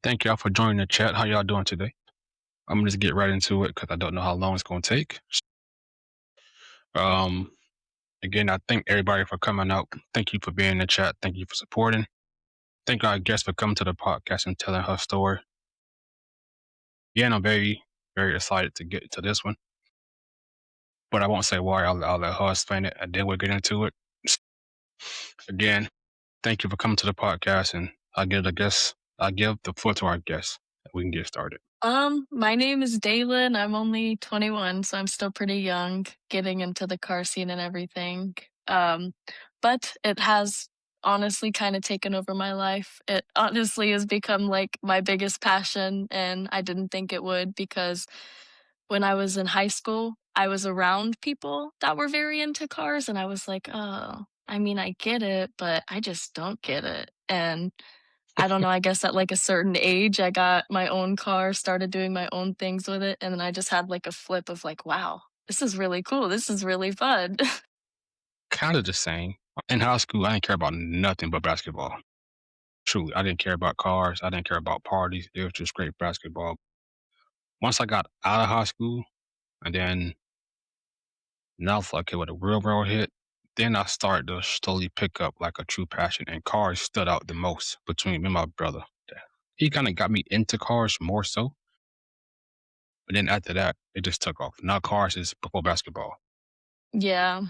Thank y'all for joining the chat. How y'all doing today? I'm gonna just get right into it because I don't know how long it's gonna take. Um, Again, I thank everybody for coming out. Thank you for being in the chat. Thank you for supporting. Thank our guest for coming to the podcast and telling her story. Yeah, and I'm very, very excited to get to this one. But I won't say why. I'll let her explain it, and then we'll get into it. Again, thank you for coming to the podcast, and I give the floor to our guest. We can get started. My name is Daylin. I'm only 21, so I'm still pretty young, getting into the car scene and everything. But it has honestly kind of taken over my life. It honestly has become like my biggest passion, and I didn't think it would because when I was in high school, I was around people that were very into cars, and I was like, oh, I mean, I get it, but I just don't get it. And I don't know, I guess at, like, a certain age, I got my own car, started doing my own things with it, and then I just had, like, a flip of, like, "Wow, this is really cool, this is really fun." Kind of the same. In high school, I didn't care about nothing but basketball. Truly, I didn't care about cars. I didn't care about parties. It was just great basketball. Once I got out of high school, and then now it's like, okay, when the real world hit, then I started to slowly pick up like a true passion, and cars stood out the most between me and my brother. He kind of got me into cars more so, but then after that, it just took off. Now cars is before basketball. Yeah.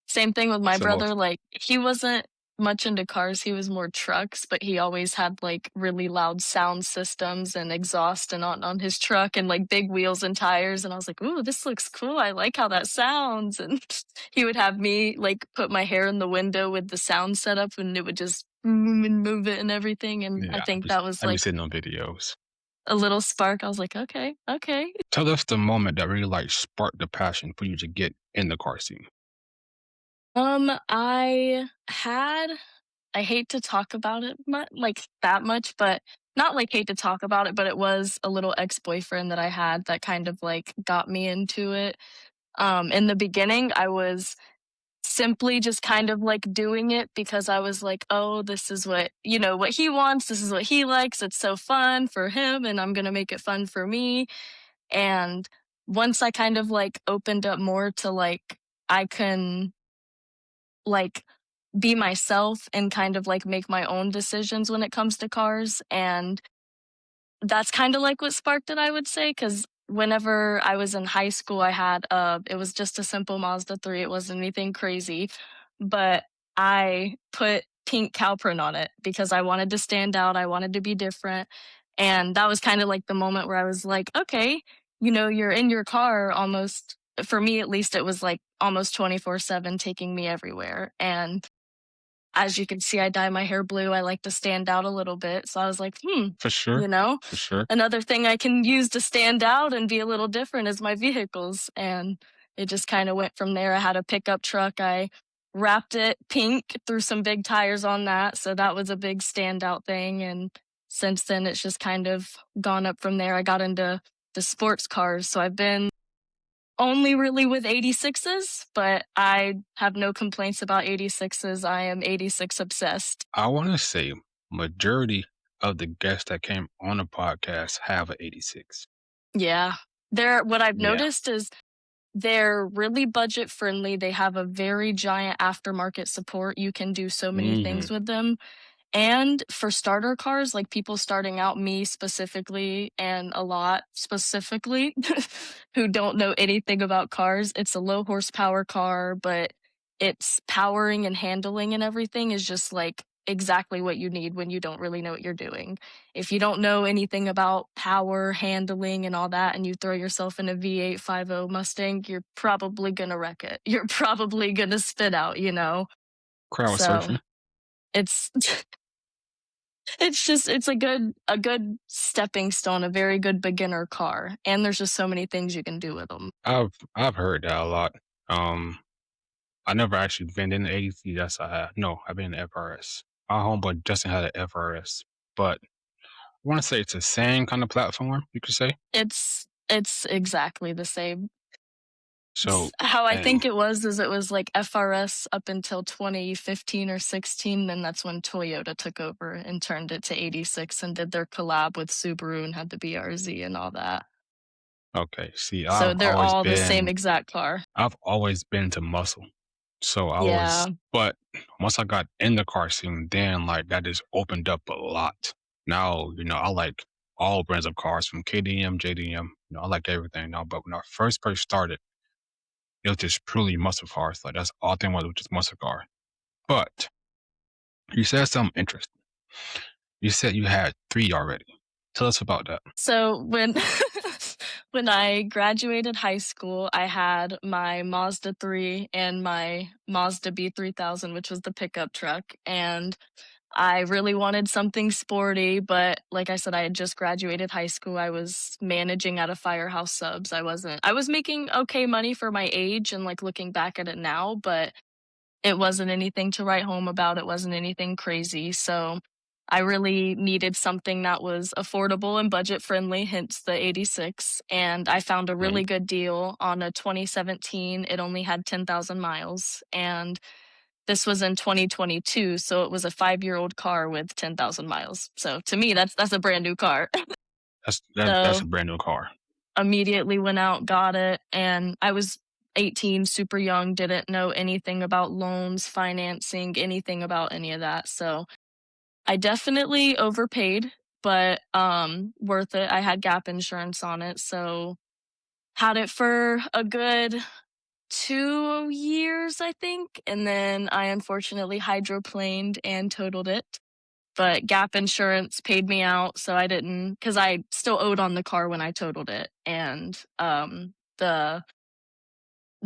Same thing with my So brother, like, he wasn't much into cars, he was more trucks, but he always had, like, really loud sound systems and exhaust and on his truck and, like, big wheels and tires, and I was like, "Ooh, this looks cool, I like how that sounds," and he would have me, like, put my hair in the window with the sound set up, and it would just and move it and everything, and I yeah, think that was, I be like, sitting on videos. a little spark, I was like, "Okay, okay." Tell us the moment that really like sparked the passion for you to get in the car scene. I had I hate to talk about it like that much, but not like hate to talk about it, but it was a little ex-boyfriend that I had that kind of like got me into it. In the beginning, I was simply just kind of like doing it because I was like, oh, this is what he wants. This is what he likes. It's so fun for him, and I'm going to make it fun for me. And once I kind of like opened up more to like, I can like be myself and kind of like make my own decisions when it comes to cars. And that's kind of like what sparked it, I would say. Because whenever I was in high school, I had it was just a simple Mazda 3. It wasn't anything crazy, but I put pink cow print on it because I wanted to stand out. I wanted to be different. And that was kind of like the moment where I was like, okay, you're in your car almost, for me at least, it was like almost 24/7 taking me everywhere. And as you can see, I dye my hair blue. I like to stand out a little bit. So I was like, For sure, you know, for sure. another thing I can use to stand out and be a little different is my vehicles. And it just kind of went from there. I had a pickup truck. I wrapped it pink, threw some big tires on that. So that was a big standout thing. And since then, it's just kind of gone up from there. I got into the sports cars. So I've been only really with 86s, but I have no complaints about 86s. I am 86 obsessed. I want to say majority of the guests that came on the podcast have an 86. Yeah. What I've Yeah, noticed is they're really budget friendly. They have a very giant aftermarket support. You can do so many hmm things with them. And for starter cars, like people starting out, me specifically, and a lot specifically, who don't know anything about cars, it's a low horsepower car, but its powering and handling and everything is just like exactly what you need when you don't really know what you're doing. If you don't know anything about power, handling, and all that, and you throw yourself in a V8 50 Mustang, you're probably gonna wreck it. You're probably gonna spit out. crowd So surfing. it's it's a good stepping stone, a very good beginner car, and there's just so many things you can do with them. I've heard that a lot. Um, I never actually been in the 80s. Yes, I have. No, I've been in the FRS. My homeboy Justin had an FRS, but I want to say it's the same kind of platform. You could say. It's exactly the same. So, How I dang. think it was is it was like FRS up until 2015 or 16, then that's when Toyota took over and turned it to 86 and did their collab with Subaru and had the BRZ and all that. Okay. See, So they're all the same exact car. I've always been to muscle. So I was, Yeah. but once I got in the car scene, then like that just opened up a lot. Now, I like all brands of cars from KDM, JDM. I like everything now. But when I first started, it was just purely muscle cars. Like that's all thing was just muscle car. But you said something interesting. You said you had three already. Tell us about that. So when when I graduated high school, I had my Mazda 3 and my Mazda B3000, which was the pickup truck, and I really wanted something sporty, but like I said, I had just graduated high school. I was managing at a firehouse subs. I was making okay money for my age and like looking back at it now, but it wasn't anything to write home about. It wasn't anything crazy. So I really needed something that was affordable and budget friendly, hence the 86. And I found a Right? really good deal on a 2017. It only had 10,000 miles. And this was in 2022. So it was a 5-year-old car with 10,000 miles. So to me, that's a brand new car. That's So a brand new car. immediately went out, got it, and I was 18, super young, didn't know anything about loans, financing, anything about any of that. So I definitely overpaid, but worth it. I had gap insurance on it, so had it for a good 2 years, I think, and then I unfortunately hydroplaned and totaled it. But gap insurance paid me out, so I didn't, because I still owed on the car when I totaled it, and the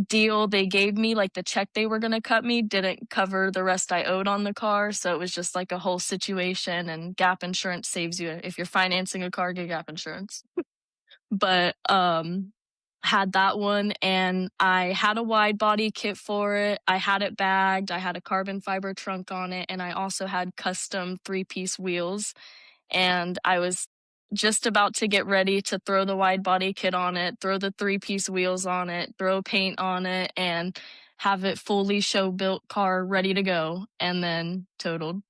deal they gave me, like the check they were gonna cut me, didn't cover the rest I owed on the car, so it was just like a whole situation. And gap insurance saves you if you're financing a car, get gap insurance. But had that one, and I had a wide body kit for it. I had it bagged. I had a carbon fiber trunk on it, and I also had custom 3-piece wheels, and I was just about to get ready to throw the wide body kit on it, throw the 3-piece wheels on it, throw paint on it, and have it fully show built car ready to go, and then totaled.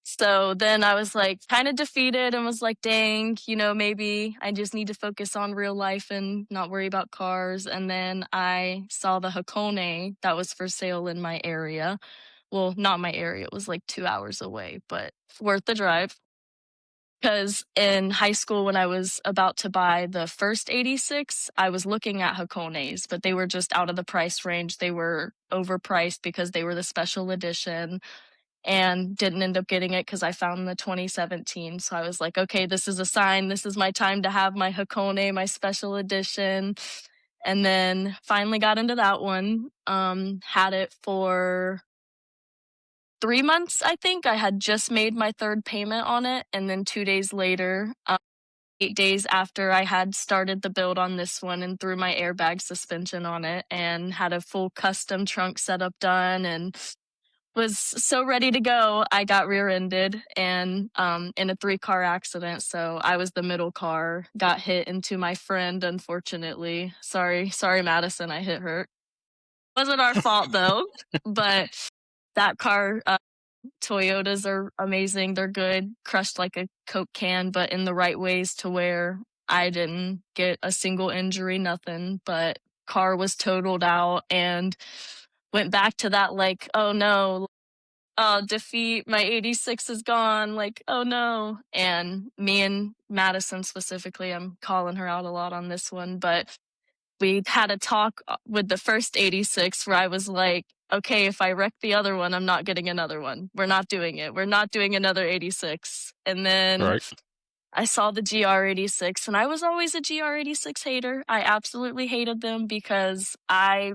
So then I was like kind of defeated and was like, dang, maybe I just need to focus on real life and not worry about cars. And then I saw the Hakone that was for sale in my area. Well, not my area, it was like 2 hours away, but worth the drive. Because in high school, when I was about to buy the first 86, I was looking at Hakones, but they were just out of the price range. They were overpriced because they were the special edition, and didn't end up getting it because I found the 2017. So I was like, okay, this is a sign. This is my time to have my Hakone, my special edition. And then finally got into that one. Had it for 3 months, I think. I had just made my third payment on it. And then 2 days later, 8 days after I had started the build on this one and threw my airbag suspension on it and had a full custom trunk setup done and was so ready to go, I got rear-ended and in a 3-car accident. So I was the middle car, got hit into my friend, unfortunately. Sorry, Madison, I hit her. Wasn't our fault though, but that car, Toyotas are amazing. They're good. Crushed like a Coke can, but in the right ways to where I didn't get a single injury, nothing. But car was totaled out and went back to that like, oh no, defeat, my 86 is gone, like, oh no. And me and Madison specifically, I'm calling her out a lot on this one, but we had a talk with the first 86 where I was like, okay, if I wreck the other one, I'm not getting another one. We're not doing it. We're not doing another 86. And then Right? I saw the GR86, and I was always a GR86 hater. I absolutely hated them because I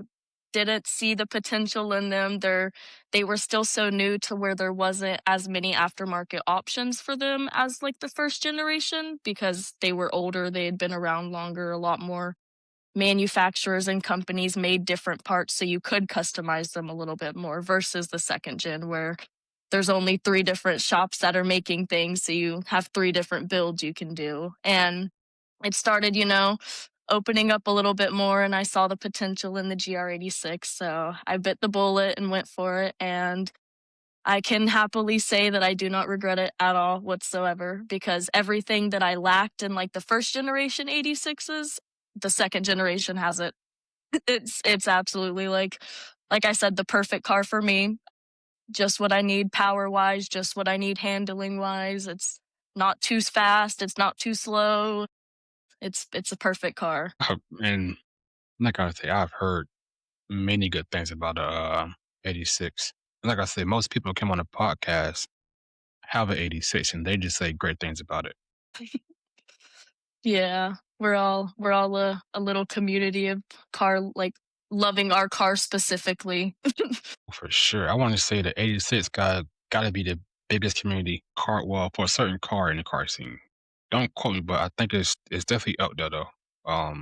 didn't see the potential in them. They were still so new to where there wasn't as many aftermarket options for them as like the first generation because they were older, they had been around longer, a lot more manufacturers and companies made different parts so you could customize them a little bit more versus the second gen where there's only 3 different shops that are making things, so you have 3 different builds you can do. And it started, opening up a little bit more, and I saw the potential in the GR86, so I bit the bullet and went for it, and I can happily say that I do not regret it at all whatsoever because everything that I lacked in, like, the first generation 86s, the second generation has it. It's absolutely like I said, the perfect car for me. Just what I need power-wise, just what I need handling-wise. It's not too fast, it's not too slow. It's a perfect car. And like I say, I've heard many good things about a 86. Like I said, most people come on a podcast have an 86 and they just say great things about it. Yeah, we're all a little community of car like, loving our car specifically. For sure. I want to say the 86 gotta be the biggest community car, well, for a certain car in the car scene. Don't quote me, but I think it's definitely up there though.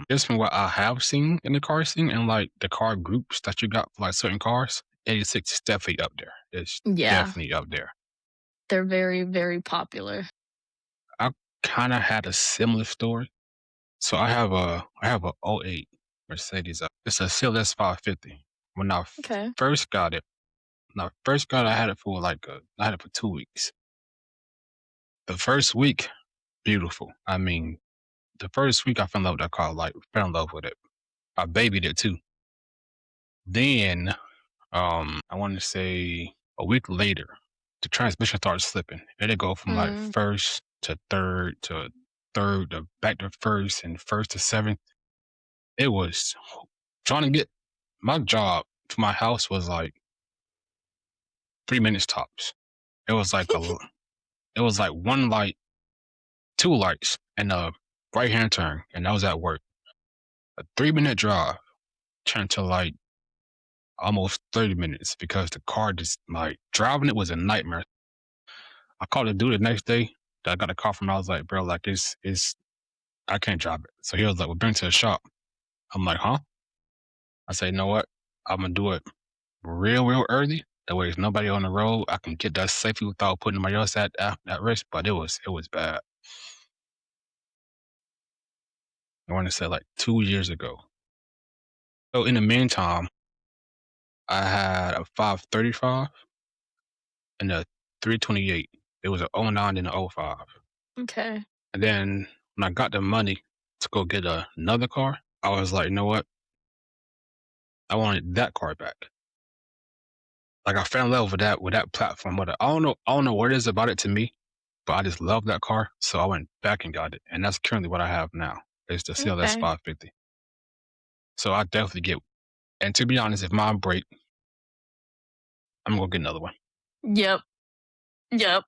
Just from what I have seen in the car scene and like the car groups that you got for like certain cars, 86 is definitely up there. It's Yeah, definitely up there. they're very, very popular. I kind of had a similar story. So I have a '08 Mercedes. It's a CLS 550. When Okay. first got it, when I first got it, I had it for I had it for 2 weeks. The first week, beautiful. I mean, the first week I fell in love with that car, like fell in love with it. I babied it too. Then, I want to say a week later, the transmission started slipping. It'd go from like Mm, first to third to back to first and first to seventh. It was trying to get my job to my house was like 3 minutes tops. It was like it was like one light, two lights, and a right hand turn, and that was at work. A 3 minute drive turned to like almost 30 minutes because the car just like driving it was a nightmare. I called the dude the next day that I got a call from. I was like, bro, like it's I can't drive it. So he was like, well, bring it to the shop. I'm like, huh? I said, you know what? I'm gonna do it real early. That way, there's nobody on the road. I can get that safely without putting anybody else at risk. But it was bad. I want to say like 2 years ago. So in the meantime, I had a 535 and a 328. It was a '09 and a '05. okay. And then when I got the money to go get another car, I was like, you know what? I wanted that car back. Like I fell in love with that platform. But I don't know what it is about it to me, but I just love that car. So I went back and got it. And that's currently what I have now. It's the CLS Okay. 550. So I definitely get, and to be honest, if mine break, I'm gonna get another one. Yep, yep.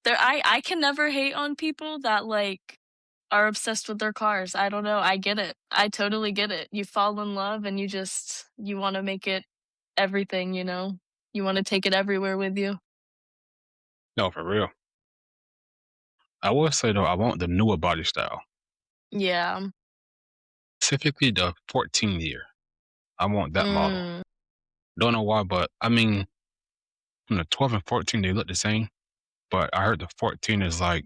I can never hate on people that, like, are obsessed with their cars. I don't know, I get it. I totally get it. You fall in love and you wanna make it everything, you know? You wanna take it everywhere with you. No, for real. I will say though, I want the newer body style, Yeah. specifically the 14 year. I want that model. Mm, Don't know why, but I mean, from the 12 and 14, they look the same. But I heard the 14 is like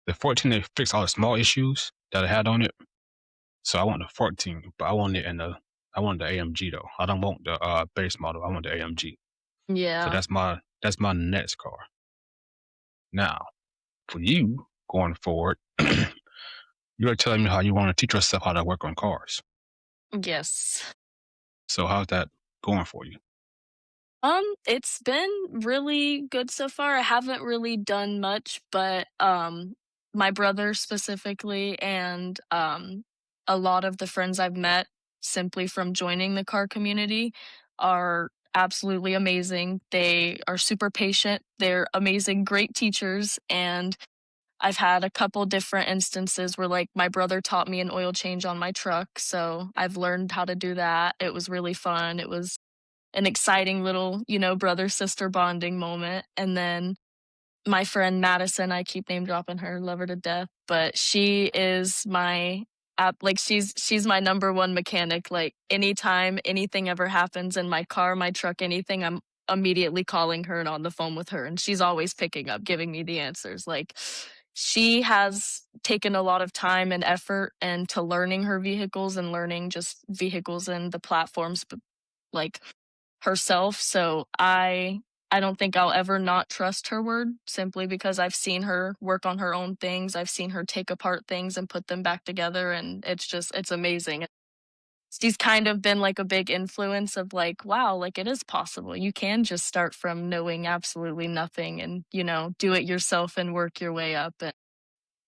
the 14. They fix all the small issues that I had on it. So I want the 14, but I want the AMG though. I don't want the base model. I want the AMG. So yeah. that's my next car. Now, for you going forward, you're telling me how you want to teach yourself how to work on cars. Yes. So how's that going for you? It's been really good so far. I haven't really done much, but my brother specifically and a lot of the friends I've met simply from joining the car community are absolutely amazing. They are super patient. They're amazing, great teachers, and I've had a couple different instances where like my brother taught me an oil change on my truck, so I've learned how to do that. It was really fun. It was an exciting little, brother sister bonding moment. And then my friend Madison, I keep name dropping her, love her to death, but she is my app like she's my number one mechanic. Like anytime anything ever happens in my car, my truck, anything, I'm immediately calling her and on the phone with her and she's always picking up, giving me the answers. Like she has taken a lot of time and effort into learning her vehicles and learning just vehicles and the platforms, like herself. So I don't think I'll ever not trust her word simply because I've seen her work on her own things. I've seen her take apart things and put them back together, and it's amazing. She's kind of been like a big influence of like, wow, like it is possible. You can just start from knowing absolutely nothing and, do it yourself and work your way up. And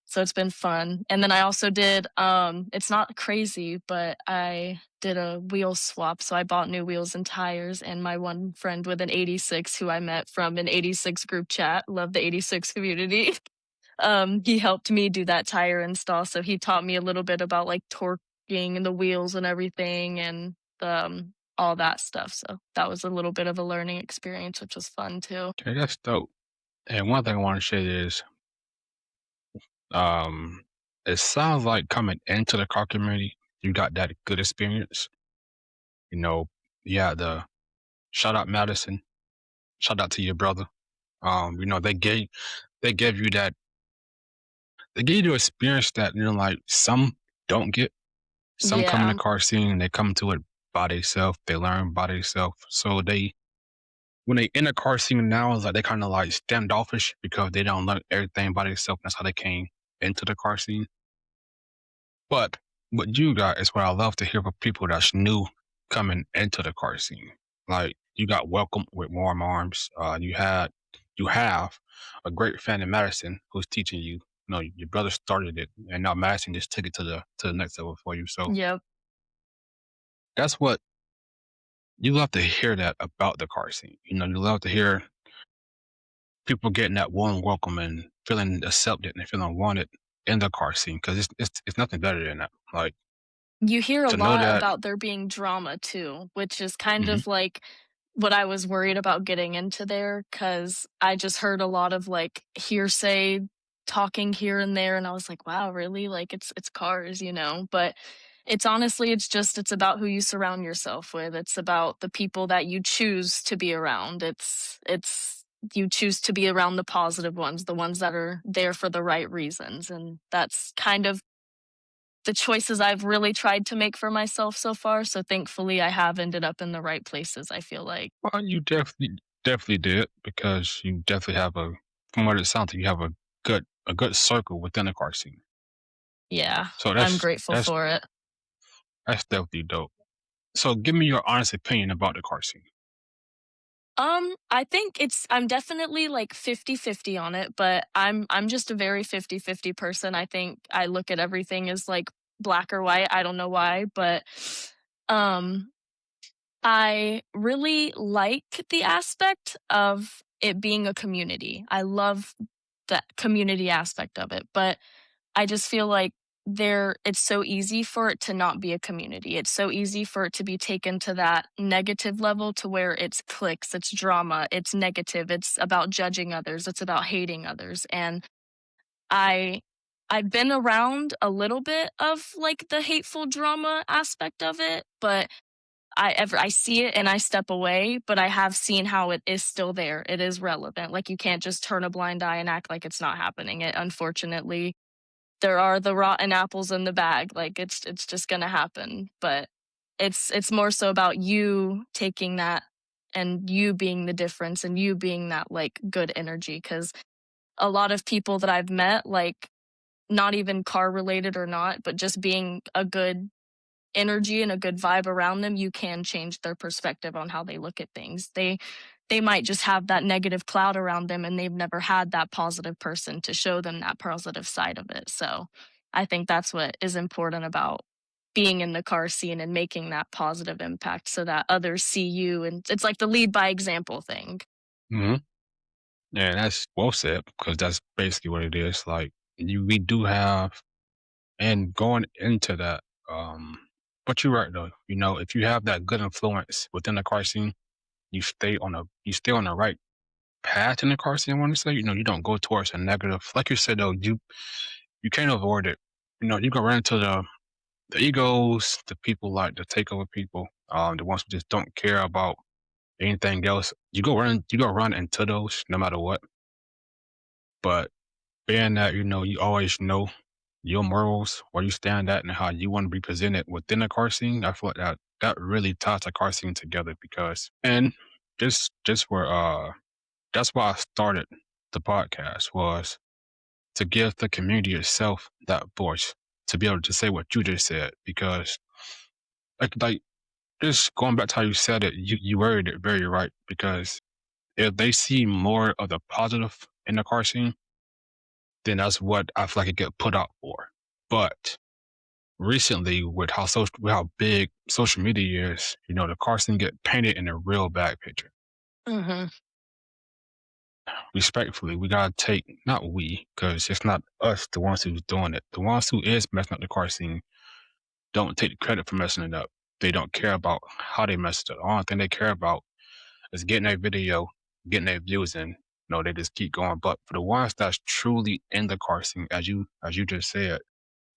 so it's been fun. And then I also did it's not crazy, but I did a wheel swap. So I bought new wheels and tires, and my one friend with an 86 who I met from an 86 group chat, love the 86 community. He helped me do that tire install. So he taught me a little bit about like torquing and the wheels and everything and all that stuff. So that was a little bit of a learning experience, which was fun too. Okay, that's dope. And one thing I want to share is, um, it sounds like coming into the car community, you got that good experience. You know, yeah, the shout out Madison, shout out to your brother. They gave you that they gave you experience that like some don't get. Some come in the Yeah. car scene and they come to it by themselves. They learn by themselves. So they when they in the car scene now, it's like they kind of like standoffish because they don't learn everything by themselves. That's how they came into the car scene. But what you got is what I love to hear from people that's new coming into the car scene. Like you got welcomed with warm arms. You have a great fan in Madison who's teaching you. Your brother started it, and now Madison just took it to the next level for you. So Yep. that's what you love to hear that about the car scene. You love to hear people getting that warm welcome and feeling accepted and feeling wanted in the car scene because it's nothing better than that. Like You hear a to know lot that. about there being drama too, which is kind Mhm. of like what I was worried about getting into there, because I just heard a lot of, like, hearsay talking here and there, and I was like, "Wow, really?" Like, it's cars, you know? But it's honestly it's about who you surround yourself with. It's about the people that you choose to be around. It's you choose to be around the positive ones, the ones that are there for the right reasons, and that's kind of the choices I've really tried to make for myself so far, so thankfully I have ended up in the right places, I feel like. Well, you definitely did because you definitely have from what it sounds like, you have a good circle within the car scene. Yeah, So I'm that's grateful that's for it. that's definitely dope. So give me your honest opinion about the car scene. I think I'm definitely like 50-50 on it, but I'm just a very 50-50 person. I think I look at everything as like black or white. I don't know why, but um I really like the aspect of it being a community. I love the community aspect of it, but I just feel like it's so easy for it to not be a community. It's so easy for it to be taken to that negative level to where it's clicks, it's drama, it's negative, it's about judging others, it's about hating others. And I I've been around a little bit of like the hateful drama aspect of it, but I see it and I step away, but I have seen how it is still there. It is relevant. Like you can't just turn a blind eye and act like it's not happening. It unfortunately there are the rotten apples in the bag. Like it's just gonna happen. But it's more so about you taking that and you being the difference and you being that like good energy. Cause a lot of people that I've met, like not even car related or not, but just being a good energy and a good vibe around them, you can change their perspective on how they look at things. They might just have that negative cloud around them and they've never had that positive person to show them that positive side of it. So I think that's what is important about being in the car scene and making that positive impact so that others see you, and it's like the lead by example thing. Hmm. Yeah, that's well said because that's basically what it is. Like we do have, and going into that, but you're right though. If you have that good influence within the car scene, you stay on the right path in the car scene. I want to say, you don't go towards a negative. Like you said though, you can't avoid it. You can run into the egos, the people like the takeover people, the ones who just don't care about anything else. You go run into those no matter what. But being that, you always know your morals, where you stand at, and how you want to be presented within a car scene, I feel like that really ties the car scene together because and just where that's why I started the podcast was to give the community itself that voice to be able to say what you just said because like just going back to how you said it, you worded it very right because if they see more of the positive in the car scene, then that's what I feel like it get put out for. But recently, with how big social media is, the car scene get painted in a real bad picture. Mhm. Respectfully, we gotta take not we, because it's not us the ones who's doing it. The ones who is messing up the car scene don't take the credit for messing it up. They don't care about how they messed it up. The only thing they care about is getting their video, getting their views in. They just keep going. But for the ones that's truly in the car scene, as you just said,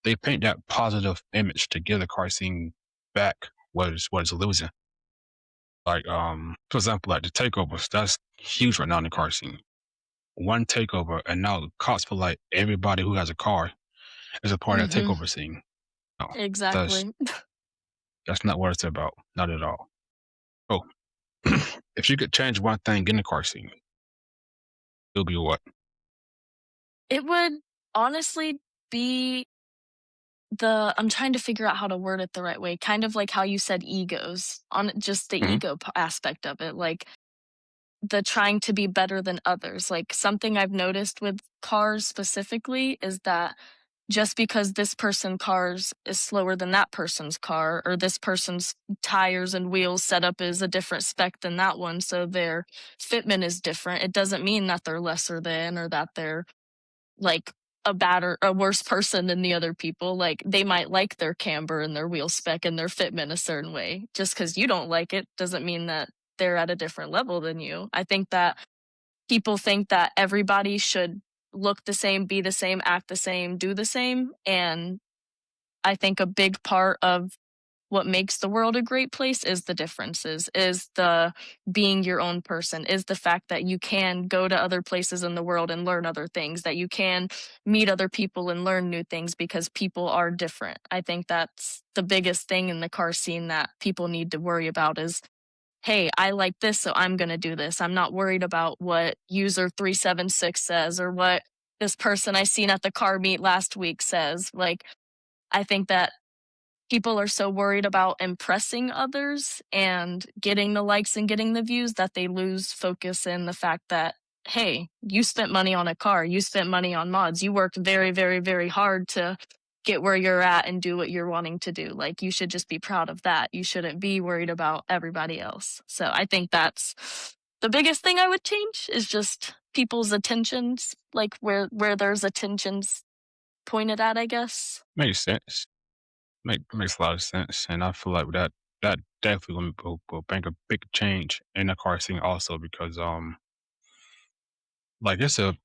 they paint that positive image to give the car scene back what it's losing. Like for example, like the takeovers, that's huge right now in the car scene. One takeover and now the cops feel like everybody who has a car is a part of that Mhm. takeover scene. No, that's Exactly. that's not what it's about. Not at all. Oh, if you could change one thing in the car scene, it'll be what? It would honestly be I'm trying to figure out how to word it the right way, kind of like how you said egos, on just the Hmm. ego aspect of it, like the trying to be better than others. Like something I've noticed with cars specifically is that just because this person cars is slower than that person's car, or this person's tires and wheels setup is a different spec than that one, so their fitment is different, it doesn't mean that they're lesser than, or that they're like a worse person than the other people. Like they might like their camber and their wheel spec and their fitment a certain way. Just because you don't like it doesn't mean that they're at a different level than you. I think that people think that everybody should look the same, be the same, act the same, do the same. And I think a big part of what makes the world a great place is the differences, is the being your own person, is the fact that you can go to other places in the world and learn other things, that you can meet other people and learn new things because people are different. I think that's the biggest thing in the car scene that people need to worry about is, hey, I like this, so I'm going to do this. I'm not worried about what user 376 says or what this person I seen at the car meet last week says. Like, I think that people are so worried about impressing others and getting the likes and getting the views that they lose focus in the fact that, hey, you spent money on a car, you spent money on mods, you worked very, very, very hard to get where you're at and do what you're wanting to do. Like, you should just be proud of that. You shouldn't be worried about everybody else. So I think that's the biggest thing I would change is just people's attentions, like where there's attentions pointed at, I guess. Makes sense. Makes a lot of sense, and I feel like that definitely will bring a big change in the car scene also because like the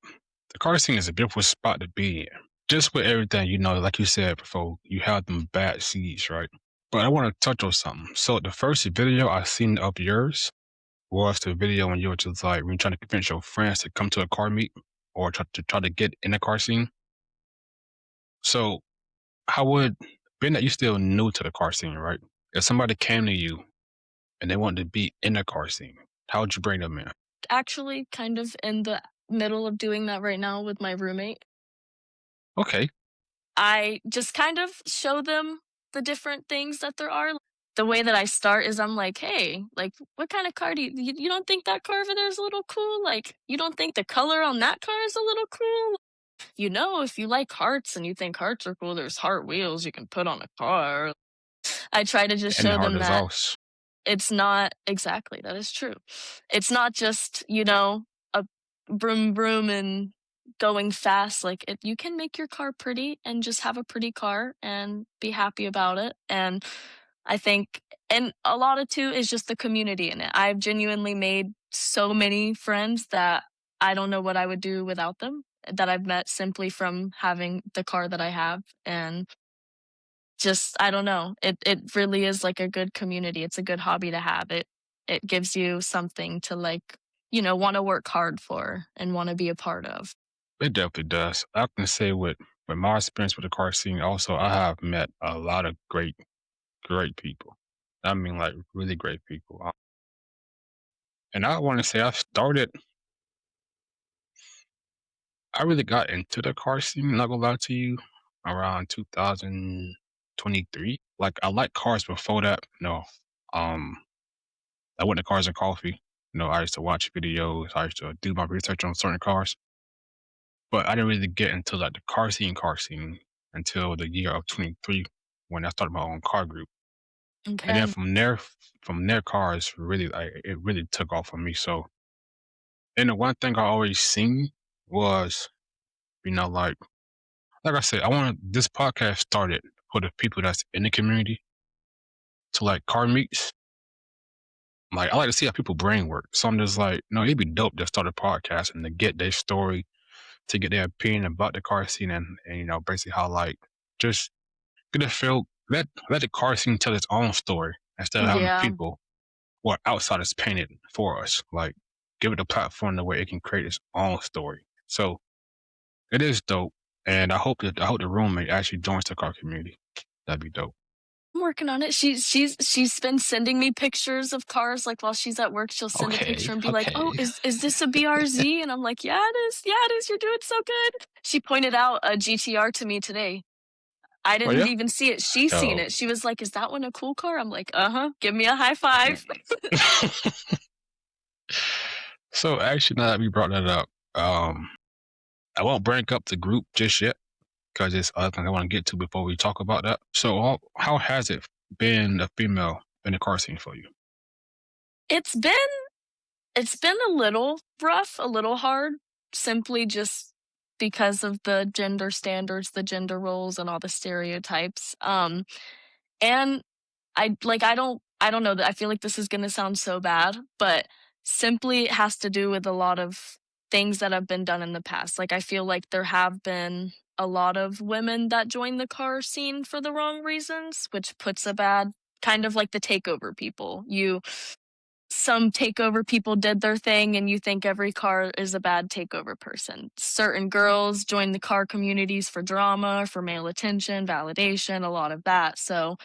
car scene is a beautiful spot to be in. Just with everything, like you said before, you have them bad seeds, right? But I want to touch on something. So the first video I seen of yours was the video when you were just like when you're trying to convince your friends to come to a car meet or try to get in the car scene. So how would being that you still new to the car scene, right? If somebody came to you and they wanted to be in the car scene, how would you bring them in? Actually, kind of in the middle of doing that right now with my roommate. Okay, I just kind of show them the different things that there are. The way that I start is I'm like, "Hey, like, what kind of car you don't think that car over there is a little cool? Like, you don't think the color on that car is a little cool? If you like hearts and you think hearts are cool, there's heart wheels you can put on a car." I try to just and show hard them as that us. it's not exactly, that is true. It's not just, a broom broom and going fast, like, you can make your car pretty and just have a pretty car and be happy about it, and I think and a lot of too is just the community in it. I've genuinely made so many friends that I don't know what I would do without them, that I've met simply from having the car that I have, and just I don't know. It really is like a good community. It's a good hobby to have. It gives you something to like, want to work hard for and want to be a part of. It definitely does. I can say with my experience with the car scene, also I have met a lot of great people. I mean, like really great people. And I want to say I really got into the car scene. Not gonna lie to you, around 2023. Like I liked cars before that. Um, I went to Cars and Coffee. I used to watch videos. I used to do my research on certain cars, but I didn't really get into like the car scene until the year of 23 when I started my own car group. And then Okay. from there, cars really like it really took off for me. So, and the one thing I always seen was, like I said, I want this podcast started for the people that's in the community to like car meets. Like I like to see how people brain work. So I'm just like, no, it'd be dope to start a podcast and to get their story, to get their opinion about the car scene and basically how like just get a feel let the car scene tell its own story instead of having Yeah. people or outsiders paint it for us. Like give it a platform the way it can create its own story. So it is dope. And I hope the roommate actually joins the car community. That'd be dope. I'm working on it. She's been sending me pictures of cars, like, while she's at work, she'll send a Okay, picture and be like, "Oh, okay. is this a BRZ?" And I'm like, "Yeah, it is. Yeah, it is. You're doing so good." She pointed out a GTR to me today. I Oh didn't yeah. even see it. She's seen Oh. it. She was like, "Is that one a cool car?" I'm like, "Uh-huh. Give me a high five." So actually, now that we brought that up, I won't bring up the group just yet because it's other things I want to get to before we talk about that. So how has it been a female in the car scene for you? It's been it's been a little rough, a little hard, simply just because of the gender standards, the gender roles, and all the stereotypes. And I don't know that I feel like this is gonna sound so bad, but simply it has to do with a lot of things that have been done in the past. Like, I feel like there have been a lot of women that join the car scene for the wrong reasons, which puts a bad kind of like the takeover people. Some takeover people did their thing and you think every car is a bad takeover person. Certain girls join the car communities for drama, for male attention, validation, a lot of that. So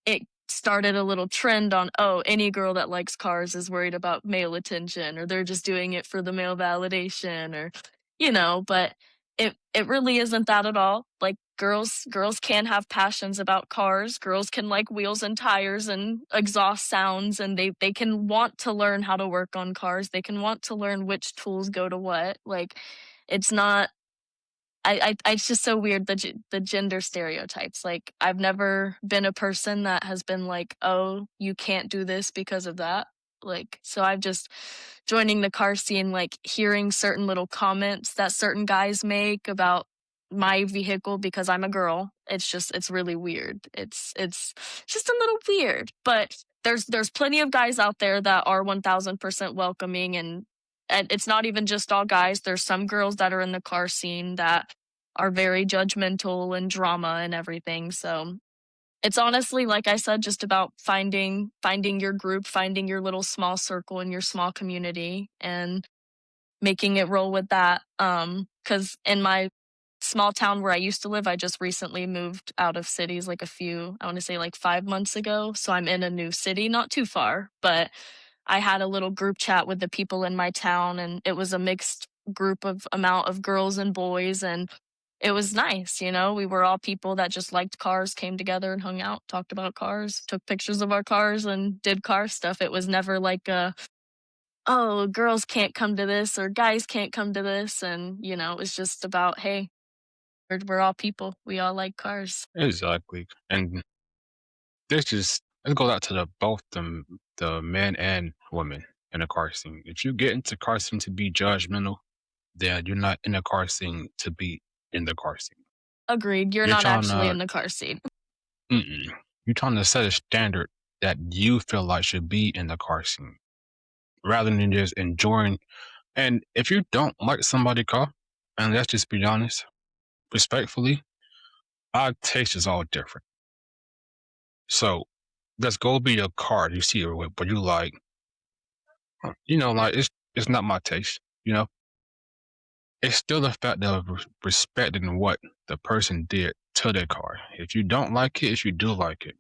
it started a little trend on, oh, any girl that likes cars is worried about male attention, or they're just doing it for the male validation, or but it really isn't that at all. Like, girls can have passions about cars. Girls can like wheels and tires and exhaust sounds, and they can want to learn how to work on cars. They can want to learn which tools go to what. Like, it's not it's just so weird, the gender stereotypes. Like, I've never been a person that has been like, "Oh, you can't do this because of that." Like, so I've just joining the car scene, like, hearing certain little comments that certain guys make about my vehicle because I'm a girl. It's really weird. It's just a little weird, but there's plenty of guys out there that are 1000% welcoming, and it's not even just all guys. There's some girls that are in the car scene that are very judgmental and drama and everything. So it's honestly, like I said, just about finding your group, finding your little small circle in your small community, and making it roll with that. Because in my small town where I used to live, I just recently moved out of cities, like, I want to say, like, 5 months ago. So I'm in a new city, not too far, but I had a little group chat with the people in my town, and it was a mixed group of amount of girls and boys, and it was nice. We were all people that just liked cars, came together and hung out, talked about cars, took pictures of our cars, and did car stuff. It was never like oh, girls can't come to this or guys can't come to this. And, it was just about, hey, we're all people. We all like cars. Exactly. And let's go out to both the men and women in the car scene. If you get into car scene to be judgmental, then you're not in the car scene to be in the car scene. Agreed. You're You're not trying actually to in the car seat. mm-mm. You're trying to set a standard that you feel like should be in the car scene rather than just enjoying. And if you don't like somebody's car, and let's just be honest, respectfully, our taste is all different. So let's go be a car you see her with, but you like, like it's not my taste, you know. it's still the fact of respecting what the person did to their car. If you don't like it, if you do like it,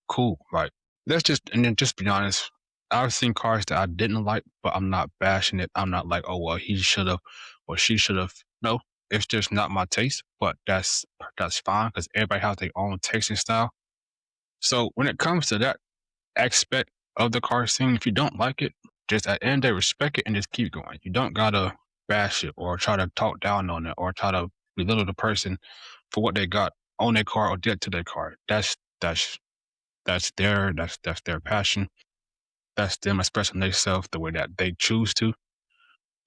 cool. Like, let's just, and then just be honest. I've seen cars that I didn't like, but I'm not bashing it. I'm not like, oh, well, he should have or she should have. No, it's just not my taste, but that's fine because everybody has their own taste and style. So when it comes to that aspect of the car scene, if you don't like it, just at the end of the day, respect it and just keep going. You don't gotta bash it or try to talk down on it or try to belittle the person for what they got on their car or did to their car. That's their passion. That's them expressing themselves the way that they choose to.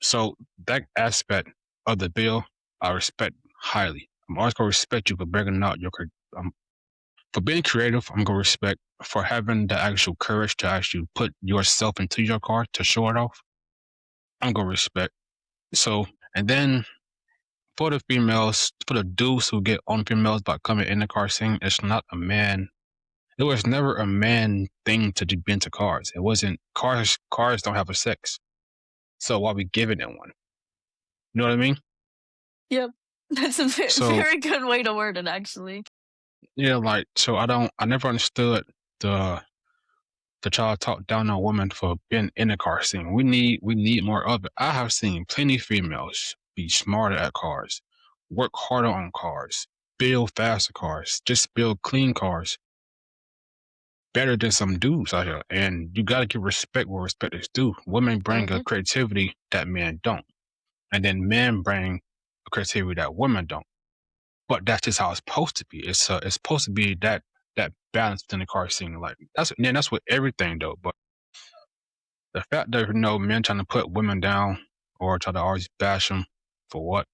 So that aspect of the bill, I respect highly. I'm always gonna respect you for bringing out um, for being creative. I'm gonna respect for having the actual courage to actually put yourself into your car to show it off. I'm gonna respect. So, and then for the females, for the dudes who get on females by coming in the car scene, it's not a man. It was never a man thing to be into cars. It wasn't cars. Cars don't have a sex. So why we giving it one? You know what I mean? Yep. That's a So very good way to word it, actually. yeah, like so I don't. I never understood the the child talk down on women for being in the car scene. We need more of it. I have seen plenty of females be smarter at cars, work harder on cars, build faster cars, just build clean cars better than some dudes out here. And you gotta give respect where respect is due. Women bring a Mhm. creativity that men don't. And then men bring a creativity that women don't. But that's just how it's supposed to be. It's supposed to be that balance within the car scene. Like that's with everything though. But the fact that men trying to put women down or try to always bash them for what?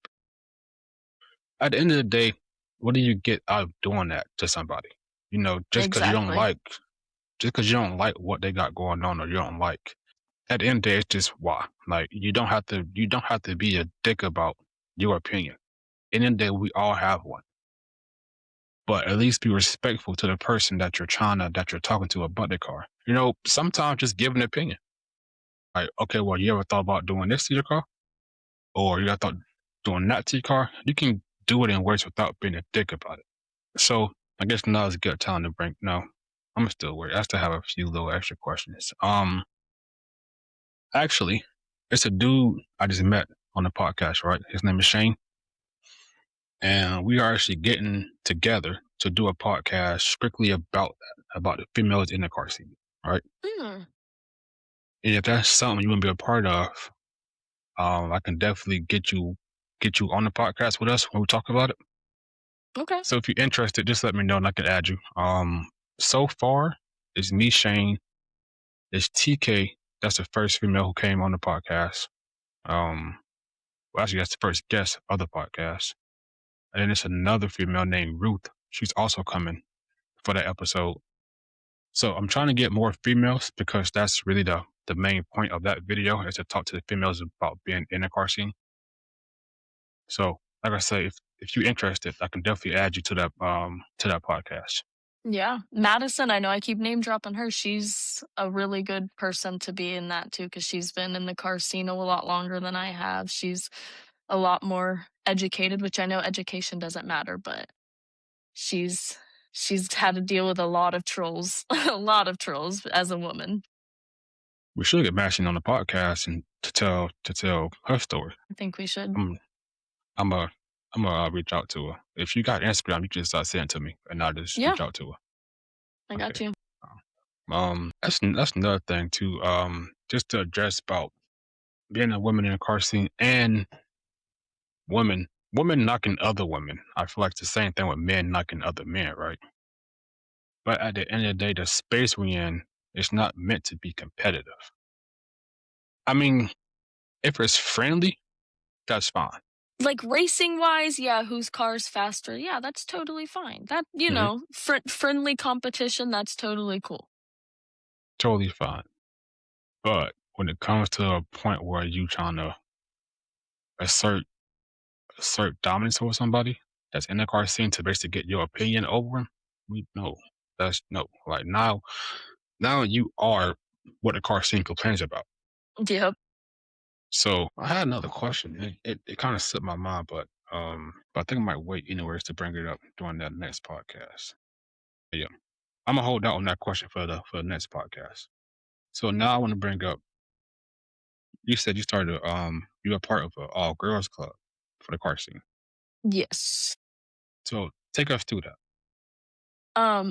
At the end of the day, what do you get out of doing that to somebody? Just because you don't Exactly. like, just because you don't like what they got going on, or you don't like. At the end of the day, it's just why. Like you don't have to be a dick about your opinion. In the end of the day, we all have one, but at least be respectful to the person that you're talking to about their car. Sometimes just give an opinion. Like, okay, well, you ever thought about doing this to your car? Or you ever thought doing that to your car? You can do it in words without being a dick about it. So I guess now is a good time to bring. No, I'm still worried. I still have a few little extra questions. Actually, it's a dude I just met on the podcast. Right, his name is Shane, and we are actually getting together to do a podcast strictly about that, about the females in the car seat. Right, Mm, and if that's something you want to be a part of, I can definitely get you on the podcast with us when we talk about it. okay. So if you're interested, just let me know and I can add you. So far, it's me, Shane. It's TK. That's the first female who came on the podcast. Well, actually, that's the first guest of the podcast. And then it's another female named Ruth. She's also coming for that episode. So I'm trying to get more females because that's really the main point of that video is to talk to the females about being in a car scene. So, like I say, if you're interested, I can definitely add you to that podcast. Yeah. Madison, I know I keep name dropping her. She's a really good person to be in that too, because she's been in the car scene a lot longer than I have. She's a lot more educated, which I know education doesn't matter, but she's she's had to deal with a lot of trolls, a lot of trolls as a woman. We should get Mashing on the podcast and to tell her story. I think we should. I'm I'm a I'm gonna reach out to her. If you got Instagram, you can just send it to me, and I'll just Yeah, reach out to her. I got Okay. you. That's another thing too. Just to address about being a woman in a car scene and women knocking other women. I feel like it's the same thing with men knocking other men, right? But at the end of the day, the space we're in is not meant to be competitive. I mean, if it's friendly, that's fine. Like racing wise, yeah, whose car's faster? Yeah, that's totally fine. That, Hmm. friendly competition, that's totally cool. Totally fine. But when it comes to a point where you trying to assert assert dominance over somebody that's in the car scene to basically get your opinion over him, we no, that's no. Like now you are what the car scene complains about. Yep. So I had another question. It kind of slipped my mind, but I think I might wait anyways to bring it up during that next podcast. But yeah, I'm gonna hold out on that question for the next podcast. So now I want to bring up. You said you started. You were part of an all girls club for the car scene. Yes. So take us through that.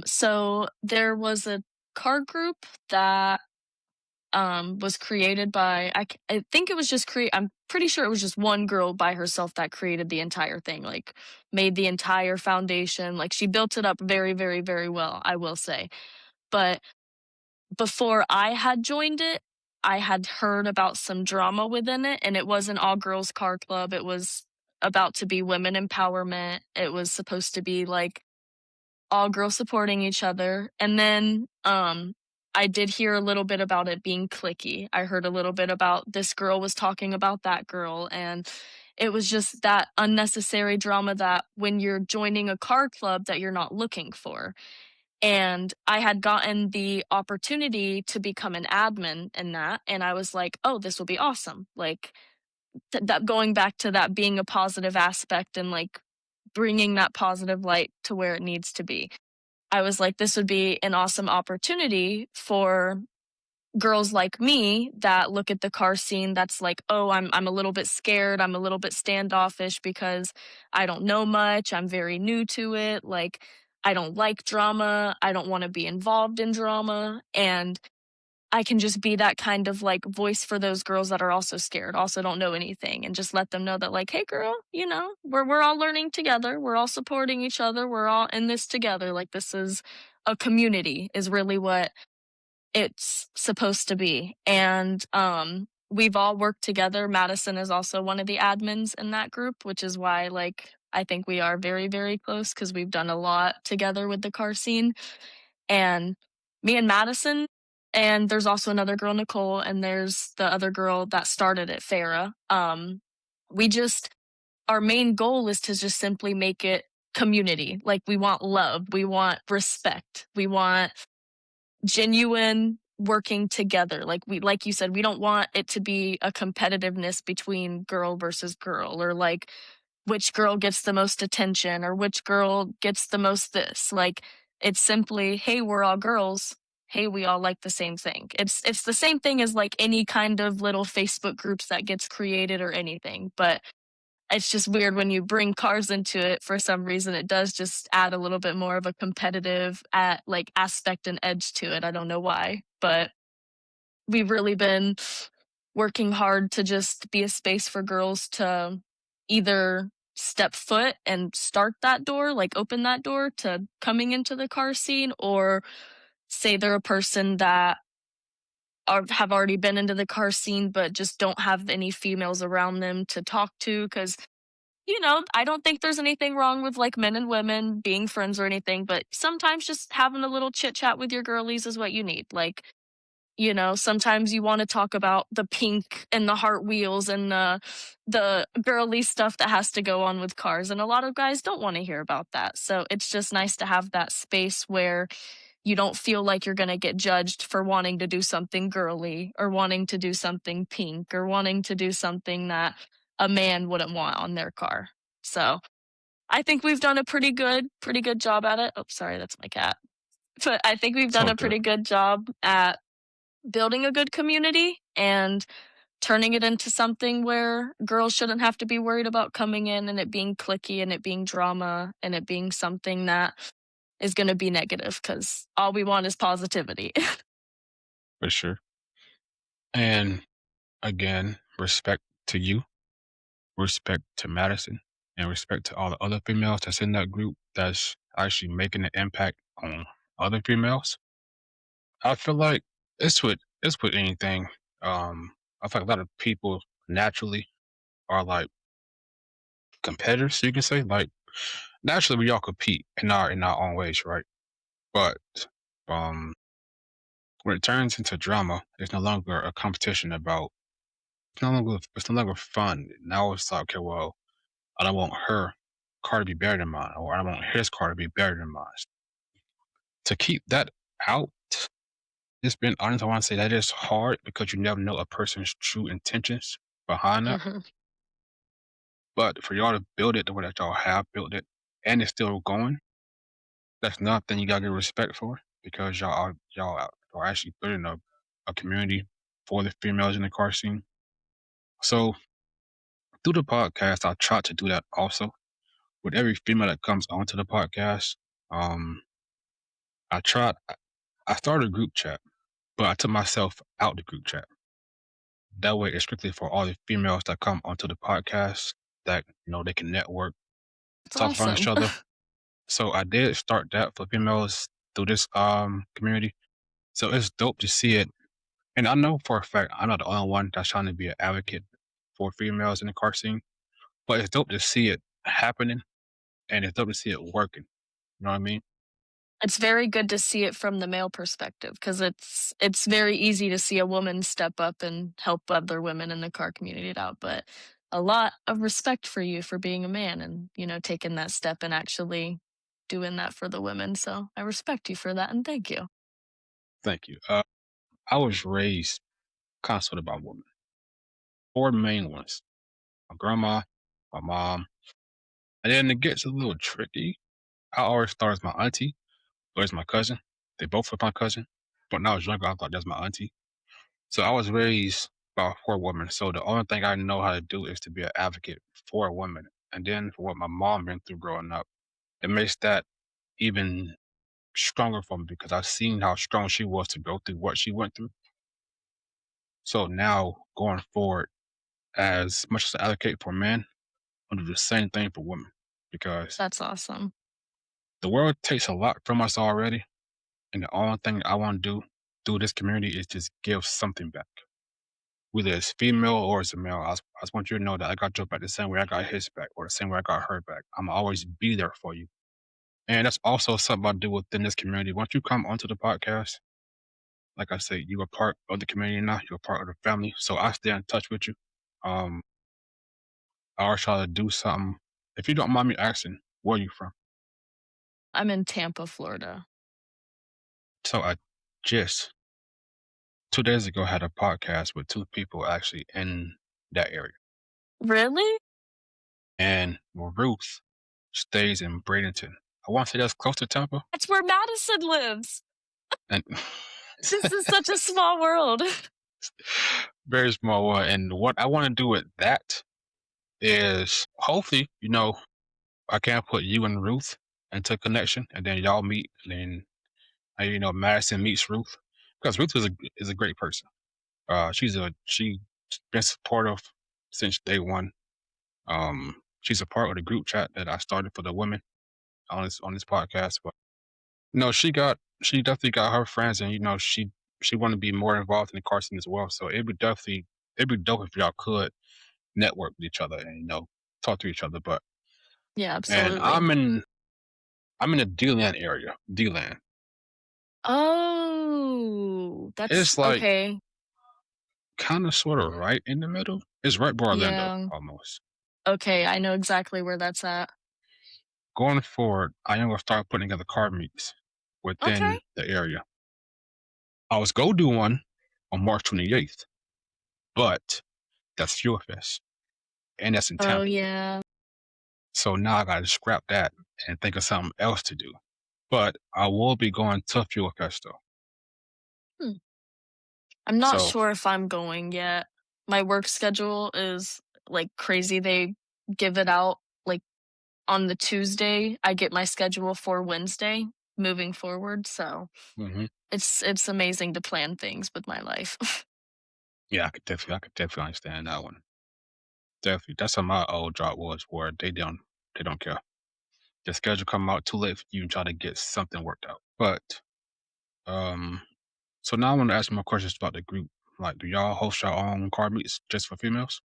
So there was a car group that was created by I think it was just create I'm pretty sure it was just one girl by herself that created the entire thing, like made the entire foundation. Like she built it up very, very, very well, I will say. But before I had joined it, I had heard about some drama within it, and it was an all girls car club. It was about to be women empowerment. It was supposed to be like all girls supporting each other. And then I did hear a little bit about it being clicky. I heard a little bit about this girl was talking about that girl, and it was just that unnecessary drama that when you're joining a car club that you're not looking for. And I had gotten the opportunity to become an admin in that, and I was like, "Oh, this will be awesome." Like that going back to that being a positive aspect and like bringing that positive light to where it needs to be. I was like, this would be an awesome opportunity for girls like me that look at the car scene that's like, oh, I'm a little bit scared, I'm a little bit standoffish because I don't know much, I'm very new to it, like I don't like drama, I don't want to be involved in drama, and I can just be that kind of like voice for those girls that are also scared, also don't know anything, and just let them know that like, hey girl, we're all learning together, we're all supporting each other, we're all in this together. Like this is a community is really what it's supposed to be. And we've all worked together. Madison is also one of the admins in that group, which is why like I think we are very, very close because we've done a lot together with the car scene. And me and Madison, and there's also another girl, Nicole, and there's the other girl that started it, Farah. We just our main goal is to just simply make it community. Like we want love, we want respect, we want genuine working together. Like you said, we don't want it to be a competitiveness between girl versus girl or like which girl gets the most attention or which girl gets the most this. Like it's simply, hey, we're all girls. Hey, we all like the same thing. It's the same thing as like any kind of little Facebook groups that gets created or anything. But it's just weird when you bring cars into it for some reason. It does just add a little bit more of a competitive like aspect and edge to it. I don't know why, but we've really been working hard to just be a space for girls to either step foot and start that door, like open that door to coming into the car scene, or say they're a person that have already been into the car scene but just don't have any females around them to talk to because I don't think there's anything wrong with like men and women being friends or anything, but sometimes just having a little chit chat with your girlies is what you need. Like, sometimes you want to talk about the pink and the heart wheels and the girly stuff that has to go on with cars, and a lot of guys don't want to hear about that. So it's just nice to have that space where you don't feel like you're going to get judged for wanting to do something girly or wanting to do something pink or wanting to do something that a man wouldn't want on their car. So I think we've done a pretty good job at it. Oh, sorry, that's my cat. But I think we've It's done all a good pretty good job at building a good community and turning it into something where girls shouldn't have to be worried about coming in and it being clicky and it being drama and it being something that is going to be negative because all we want is positivity. for sure. And again, respect to you, respect to Madison, and respect to all the other females that's in that group that's actually making an impact on other females. I feel like it's with anything. I feel like a lot of people naturally are like competitors, you can say. Like naturally we all compete in our own ways, right? But um when it turns into drama, it's no longer a competition about it's no longer fun. Now it's like, okay, well, I don't want her car to be better than mine, or I don't want his car to be better than mine. To keep that out, just being honest, I want to say that is hard because you never know a person's true intentions. behind that. Mhm. But for y'all to build it the way that y'all have built it, and it's still going, that's nothing you gotta get respect for because y'all are actually building a community for the females in the car scene. So through the podcast, I try to do that also with every female that comes onto the podcast. Um, I tried. I started a group chat, but I took myself out the group chat. That way, it's strictly for all the females that come onto the podcast that they can network, It's talk around each awesome. other. So I did start that for females through this community. So it's dope to see it. And I know for a fact I'm not the only one that's trying to be an advocate for females in the car scene, but it's dope to see it happening and it's dope to see it working. You know what I mean? It's very good to see it from the male perspective because it's very easy to see a woman step up and help other women in the car community out, but a lot of respect for you for being a man and, taking that step and actually doing that for the women, so I respect you for that, and thank you. Thank you. I was raised kind of sort of by women. Four main ones: my grandma, my mom, and then it gets a little tricky. I always thought it was my auntie, but it's my cousin. They both were my cousin, but when I was younger, I thought that's my auntie. So I was raised by four women. So the only thing I know how to do is to be an advocate for a woman. And then for what my mom went through growing up, it makes that even stronger for me because I've seen how strong she was to go through what she went through. So now going forward, as much as I advocate for men, I'll do the same thing for women because That's awesome. the world takes a lot from us already. And the only thing I want to do through this community is just give something back. Whether it's female or it's a male, I just want you to know that I got your back the same way I got his back or the same way I got her back. I'm always be there for you. And that's also something I do within this community. Once you come onto the podcast, like I say, you're a part of the community now. You're a part of the family. So I stay in touch with you. Um, I always try to do something. If you don't mind me asking, where are you from? I'm in Tampa, Florida. So I just 2 days ago had a podcast with two people actually in that area. Really? And Ruth stays in Bradenton. I want to say that's close to Tampa. That's where Madison lives. And This is such a small world. very small one. And what I want to do with that is hopefully, I can put you and Ruth into connection, and then y'all meet, and then Madison meets Ruth because Ruth is a great person. She's been supportive since day one. She's a part of the group chat that I started for the women on this podcast. But she definitely got her friends, and she want to be more involved in the car scene as well. So it'd be dope if y'all could network with each other and talk to each other. But Yeah, and absolutely. I'm in the D-Land area. D-Land. Oh, that's It's like okay. kind of sort of right in the middle. It's right by Orlando Yeah. almost. Okay, I know exactly where that's at. Going forward, I am gonna start putting together car meets Okay. within the area. I was go do one on March 28th, but that's Fuel Fest, and that's in Oh, Tampa. yeah. So now I got to scrap that and think of something else to do. But I will be going to Fuel Fest though. Hmm. I'm not So, sure if I'm going yet. My work schedule is, like, crazy. They give it out, like, on the Tuesday. I get my schedule for Wednesday moving forward, so mhm. it's amazing to plan things with my life. Yeah, I could definitely understand that one. Definitely, that's how my old job was, where they don't care. The schedule come out too late for you and try to get something worked out. But um, so now I want to ask you more questions about the group. Like, do y'all host your own car meets just for females?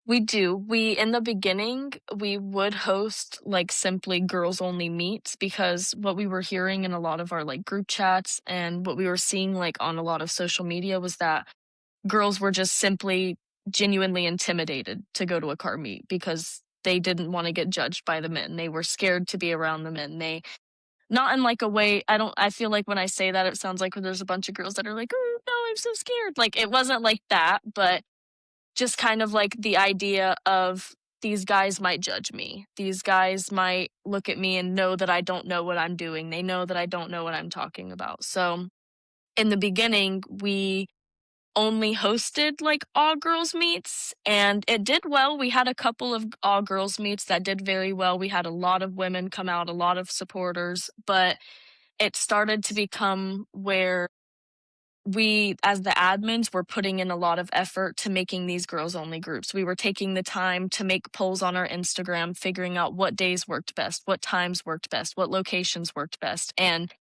We do. We in the beginning, we would host, like, simply girls only meets because what we were hearing in a lot of our, like, group chats and what we were seeing, like, on a lot of social media was that girls were just simply genuinely intimidated to go to a car meet because they didn't wanna get judged by the men. They were scared to be around the men. They not in, like, a way I feel like when I say that, it sounds like there's a bunch of girls that are like, "Oh, no, I'm so scared." Like, it wasn't like that, but just kind of like the idea of these guys might judge me. These guys might look at me and know that I don't know what I'm doing. They know that I don't know what I'm talking about. So in the beginning, we only hosted like all girls meets and it did well. We had a couple of all girls meets that did very well. We had a lot of women come out, a lot of supporters, but it started to become where we, as the admins, were putting in a lot of effort to making these girls only groups. We were taking the time to make polls on our Instagram, figuring out what days worked best, what times worked best, what locations worked best. And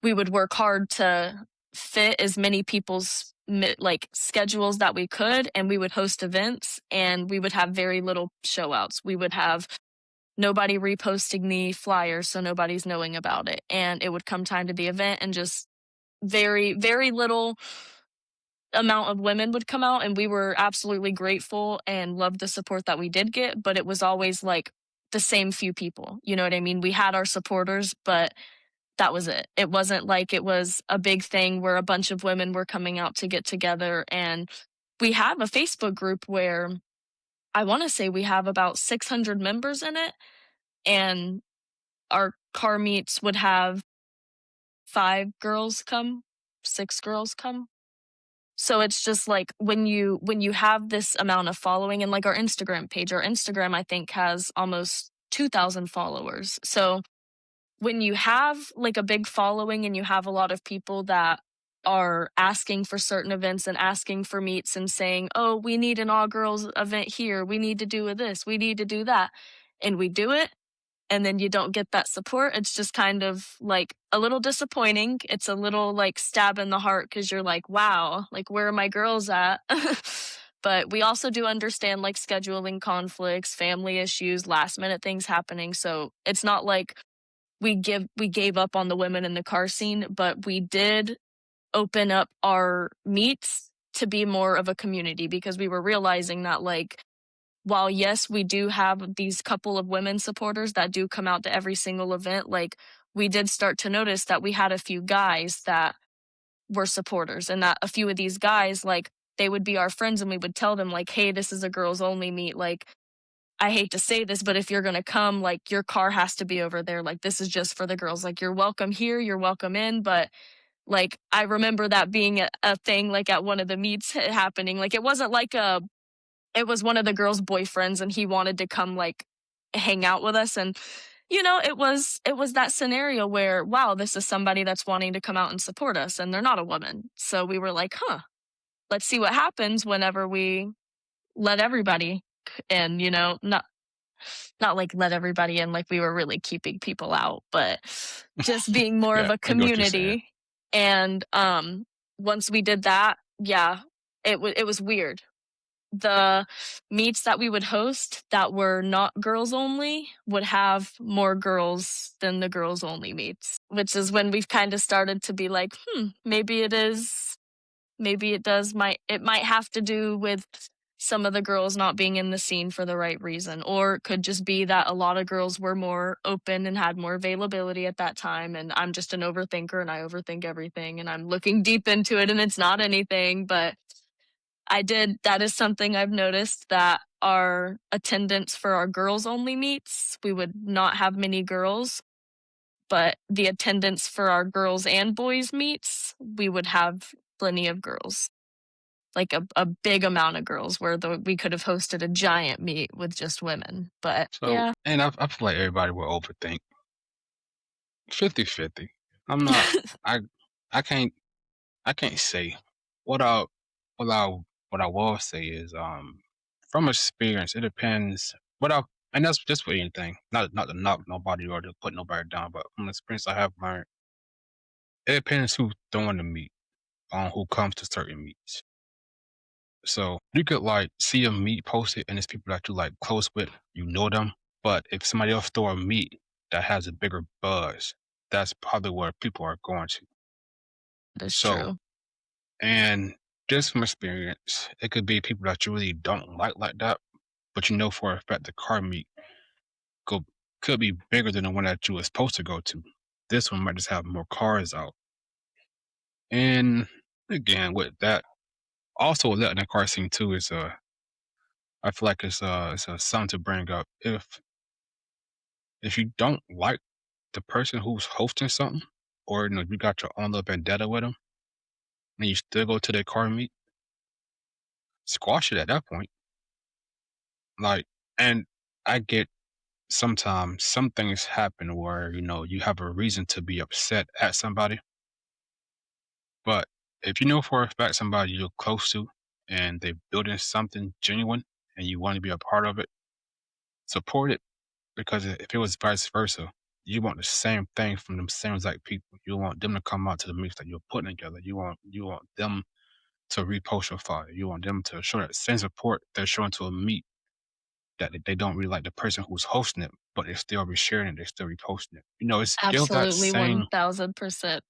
we would work hard to fit as many people's like schedules that we could, and we would host events and we would have very little show outs. We would have nobody reposting the flyer, so nobody's knowing about it, and it would come time to the event and just very little amount of women would come out, and we were absolutely grateful and loved the support that we did get, but it was always like the same few people, you know what I mean? We had our supporters, but that was it. It wasn't like it was a big thing where a bunch of women were coming out to get together. And we have a Facebook group where I want to say we have about 600 members in it. And our car meets would have 5 girls come, 6 girls come. So it's just like when you have this amount of following and like our Instagram page, our Instagram I think has almost 2,000 followers. So when you have like a big following and you have a lot of people that are asking for certain events and asking for meets and saying, "Oh, we need an all girls event here. We need to do this. We need to do that." And we do it and then you don't get that support. It's just kind of like a little disappointing. It's a little like stab in the heart cuz you're like, "Wow, like where are my girls at?" But we also do understand like scheduling conflicts, family issues, last minute things happening. So it's not like we gave up on the women in the car scene, but we did open up our meets to be more of a community because we were realizing that like while yes, we do have these couple of women supporters that do come out to every single event, like we did start to notice that we had a few guys that were supporters and that a few of these guys like they would be our friends and we would tell them like, "Hey, this is a girls only meet. Like I hate to say this, but if you're gonna come, like your car has to be over there. Like this is just for the girls. Like you're welcome here, you're welcome in." But like I remember that being a thing like at one of the meets happening. Like it wasn't like it was one of the girls' boyfriends and he wanted to come like hang out with us. And it was that scenario where, wow, this is somebody that's wanting to come out and support us and they're not a woman. So we were like, huh, let's see what happens whenever we let everybody in, not like let everybody in like we were really keeping people out, but just being more of Yeah, a I get what you're saying. community. And once we did that, yeah, it was weird. The meets that we would host that were not girls only would have more girls than the girls only meets, which is when we've kind of started to be like, maybe it is, maybe it might have to do with some of the girls not being in the scene for the right reason, or it could just be that a lot of girls were more open and had more availability at that time, and I'm just an overthinker and I overthink everything and I'm looking deep into it and it's not anything. But that is something I've noticed, that our attendance for our girls only meets, we would not have many girls, but the attendance for our girls and boys meets, we would have plenty of girls, like a big amount of girls where we could have hosted a giant meet with just women. But So, yeah. and I feel like everybody will overthink 50-50. I'm not. I I can't I can't say what I what I what I will say is from experience it depends. What I and that's just for anything. Not to knock nobody or to put nobody down, but from experience I have learned, it depends who's throwing the meat on who comes to certain meets. So you could like see a meet posted and it's people that you like close with, you know them. But if somebody else throw a meet that has a bigger buzz, that's probably where people are going to. That's So true. and just from experience, it could be people that you really don't like that, but you know for a fact the car meet could could be bigger than the one that you were supposed to go to. This one might just have more cars out. And again, with that, also letting the car scene too is I feel like it's something to bring up. If you don't like the person who's hosting something, or you got your own little vendetta with them, and you still go to their car meet, squash it at that point. Like, and I get sometimes some things happen where you have a reason to be upset at somebody, but if you know for a fact somebody you're close to and they're building something genuine and you want to be a part of it, support it. Because if it was vice versa, you want the same thing from them same exact people. You want them to come out to the mix that you're putting together. You want them to repost your fire. You want them to show that same support they're showing to a meet that they don't really like the person who's hosting it, but they're still resharing it, they're still reposting it. It's give that Absolutely, same 1000%.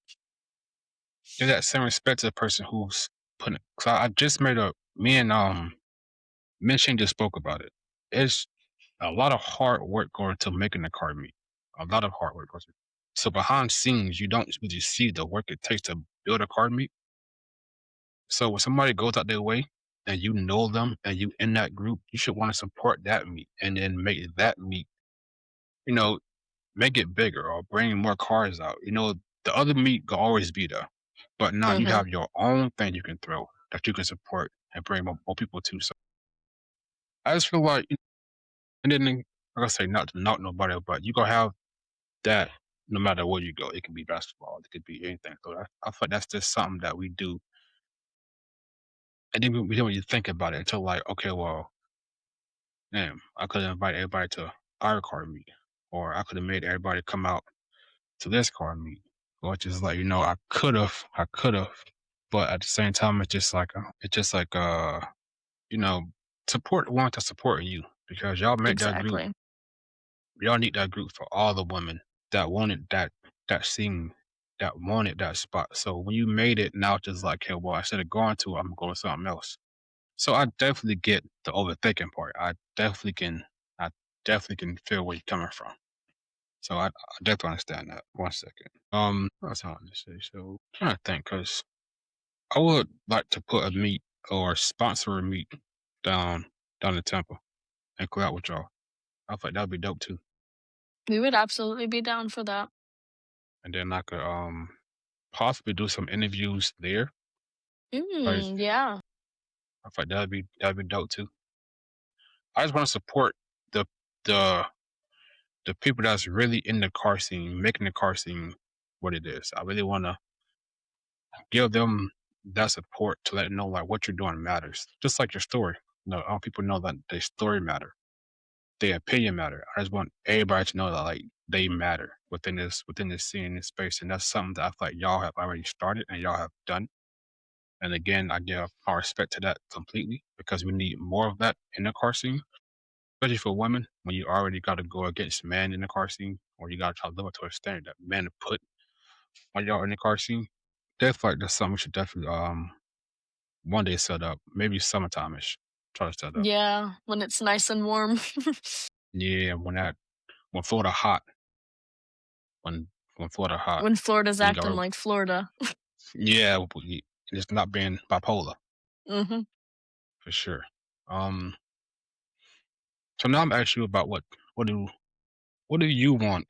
give that same respect to the person who's putting it. So I just made a me and Mention just spoke about it. It's a lot of hard work going into making the car meet. A lot of hard work goes in. So behind scenes, you don't really see the work it takes to build a car meet. So when somebody goes out their way and you know them and you in that group, you should want to support that meet and then make that meet, you know, make it bigger or bring more cars out. The other meat will always be there, but now you Mhm. have your own thing you can throw that you can support and bring more people to. So I just feel like, and then like I say, not to knock nobody, but you gonna have that no matter where you go. It can be basketball, it could be anything. So I feel like that's just something that we do, and then we don't really think about it until like, okay, well, damn, I could invite everybody to our car meet, or I could have made everybody come out to this car meet, which is like, I could have, but at the same time, you know, support want to support you because y'all make that group. Exactly. Y'all need that group for all the women that wanted that scene, that wanted that spot. So when you made it, now it's just like, hey, well, instead of going to, it, I'm going to something else. So I definitely get the overthinking part. I definitely can feel where you're coming from. So I definitely understand that. One second. What was I trying to say? So I'm trying to think because I would like to put a meet or sponsor a meet down down the temple and go out with y'all. I think that'd be dope too. We would absolutely be down for that. And then I could possibly do some interviews there. Cause Yeah. I think that'd be dope too. I just want to support the the the people that's really in the car scene, making the car scene what it is. I really want to give them that support to let them know like what you're doing matters. Just like your story. I want people to know that their story matter, their opinion matter. I just want everybody to know that like they matter within this scene, this space, and that's something that I feel like y'all have already started and y'all have done. And again, I give our respect to that completely because we need more of that in the car scene, especially for women. When you already got to go against men in the car scene, or you got to try to live up to a standard that men put when y'all in the car scene. Definitely, like that's something we should definitely one day set up, maybe summertime-ish. Try to set up. Yeah, when it's nice and warm. Yeah, when Florida hot, when when Florida hot, When Florida's and you acting got like Florida. yeah, it's not being bipolar Mhm. for sure. Um, so now I'm asking you about what do what do you want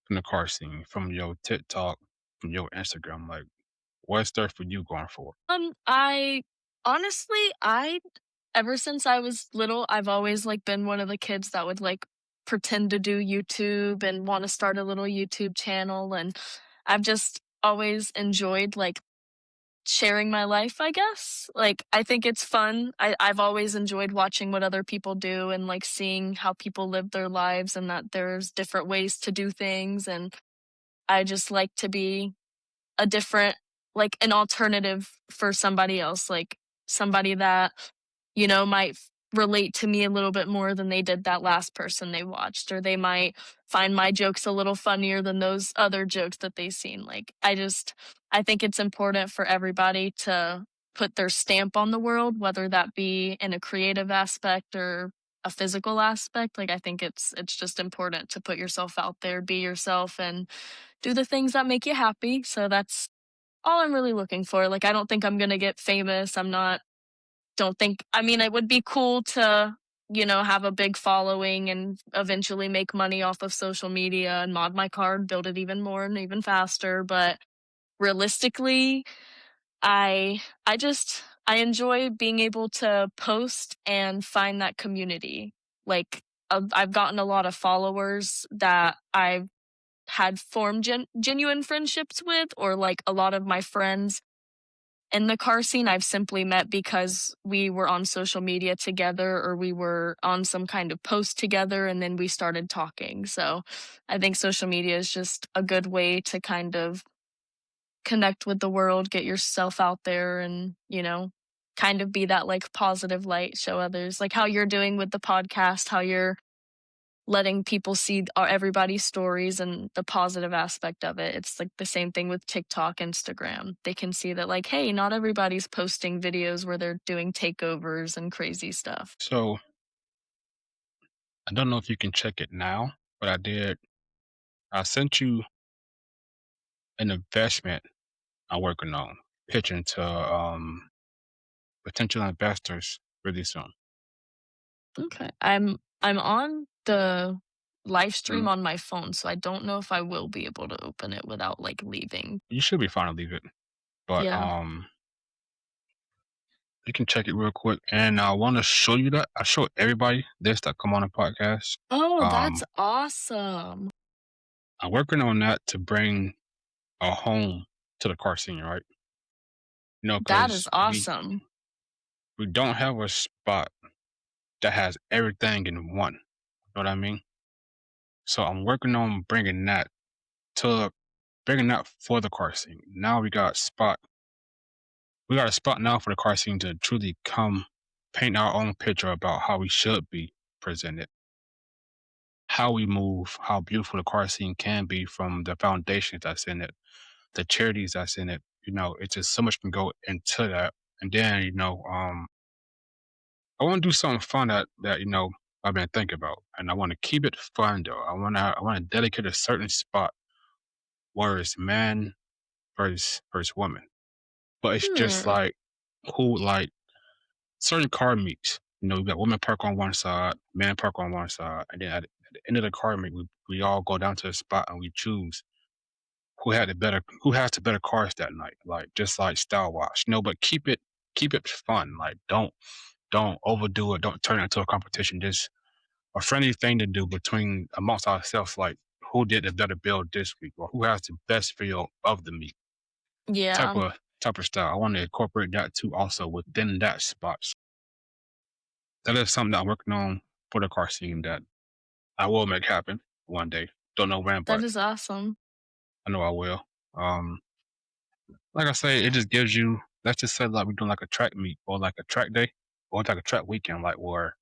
from the car scene, from your TikTok, from your Instagram? Like, what's there for you going forward? I honestly, I ever since I was little, I've always like been one of the kids that would like pretend to do YouTube and want to start a little YouTube channel, and I've just always enjoyed like sharing my life, I guess. Like I think it's fun. I've always enjoyed watching what other people do and like seeing how people live their lives and that there's different ways to do things, and I just like to be a different like an alternative for somebody else, like somebody that, might relate to me a little bit more than they did that last person they watched, or they might find my jokes a little funnier than those other jokes that they seen. Like I think it's important for everybody to put their stamp on the world, whether that be in a creative aspect or a physical aspect. Like I think it's just important to put yourself out there, be yourself, and do the things that make you happy. So that's all I'm really looking for. Like, I don't think I'm gonna get famous. I'm not don't think I mean, it would be cool to have a big following and eventually make money off of social media and mod my card, build it even more and even faster. But realistically, I enjoy being able to post and find that community. Like I've gotten a lot of followers that I've had formed genuine friendships with, or like a lot of my friends in the car scene I've simply met because we were on social media together or we were on some kind of post together and then we started talking. So I think social media is just a good way to kind of connect with the world, get yourself out there and, kind of be that like positive light, show others like how you're doing with the podcast, how you're letting people see everybody's stories and the positive aspect of it. It's like the same thing with TikTok, Instagram. They can see that like, hey, not everybody's posting videos where they're doing takeovers and crazy stuff. So I don't know if you can check it now, but I did. I sent you an investment I'm working on, pitching to potential investors really soon. Okay. I'm on the live stream Mm. on my phone, so I don't know if I will be able to open it without like leaving. You should be fine to leave it, but Yeah. you can check it real quick. And I want to show you that I show everybody this that come on the podcast. Oh, that's Um, awesome. I'm working on that to bring a home to the car scene, right? That is Because awesome. we don't have a spot that has everything in one. You know what I mean? So I'm working on to bringing that for the car scene. Now we got a spot. We got a spot now for the car scene to truly come paint our own picture about how we should be presented, how we move, how beautiful the car scene can be from the foundations that's in it, the charities that's in it. It's just so much can go into that. And then, I want to do something fun that I've been thinking about, and I want to keep it fun though. I want to dedicate a certain spot where it's man versus woman, but it's just Hmm. like who like certain car meets. We got women park on one side, men park on one side, and then at the end of the car meet, we all go down to the spot and we choose who has the better cars that night. Like just like style watch, but keep it fun. Like don't overdo it. Don't turn it into a competition. Just a friendly thing to do between amongst ourselves. Like who did the better build this week, or who has the best feel of the meet. Type Yeah, of type of style. I want to incorporate that too, also within that spot. That is something that I'm working on for the car scene that I will make happen one day. Don't know when, that but is awesome. I know I will. Um, like I say, it just gives you. Let's just say like we're doing like a track meet or like a track day or like a track weekend, like where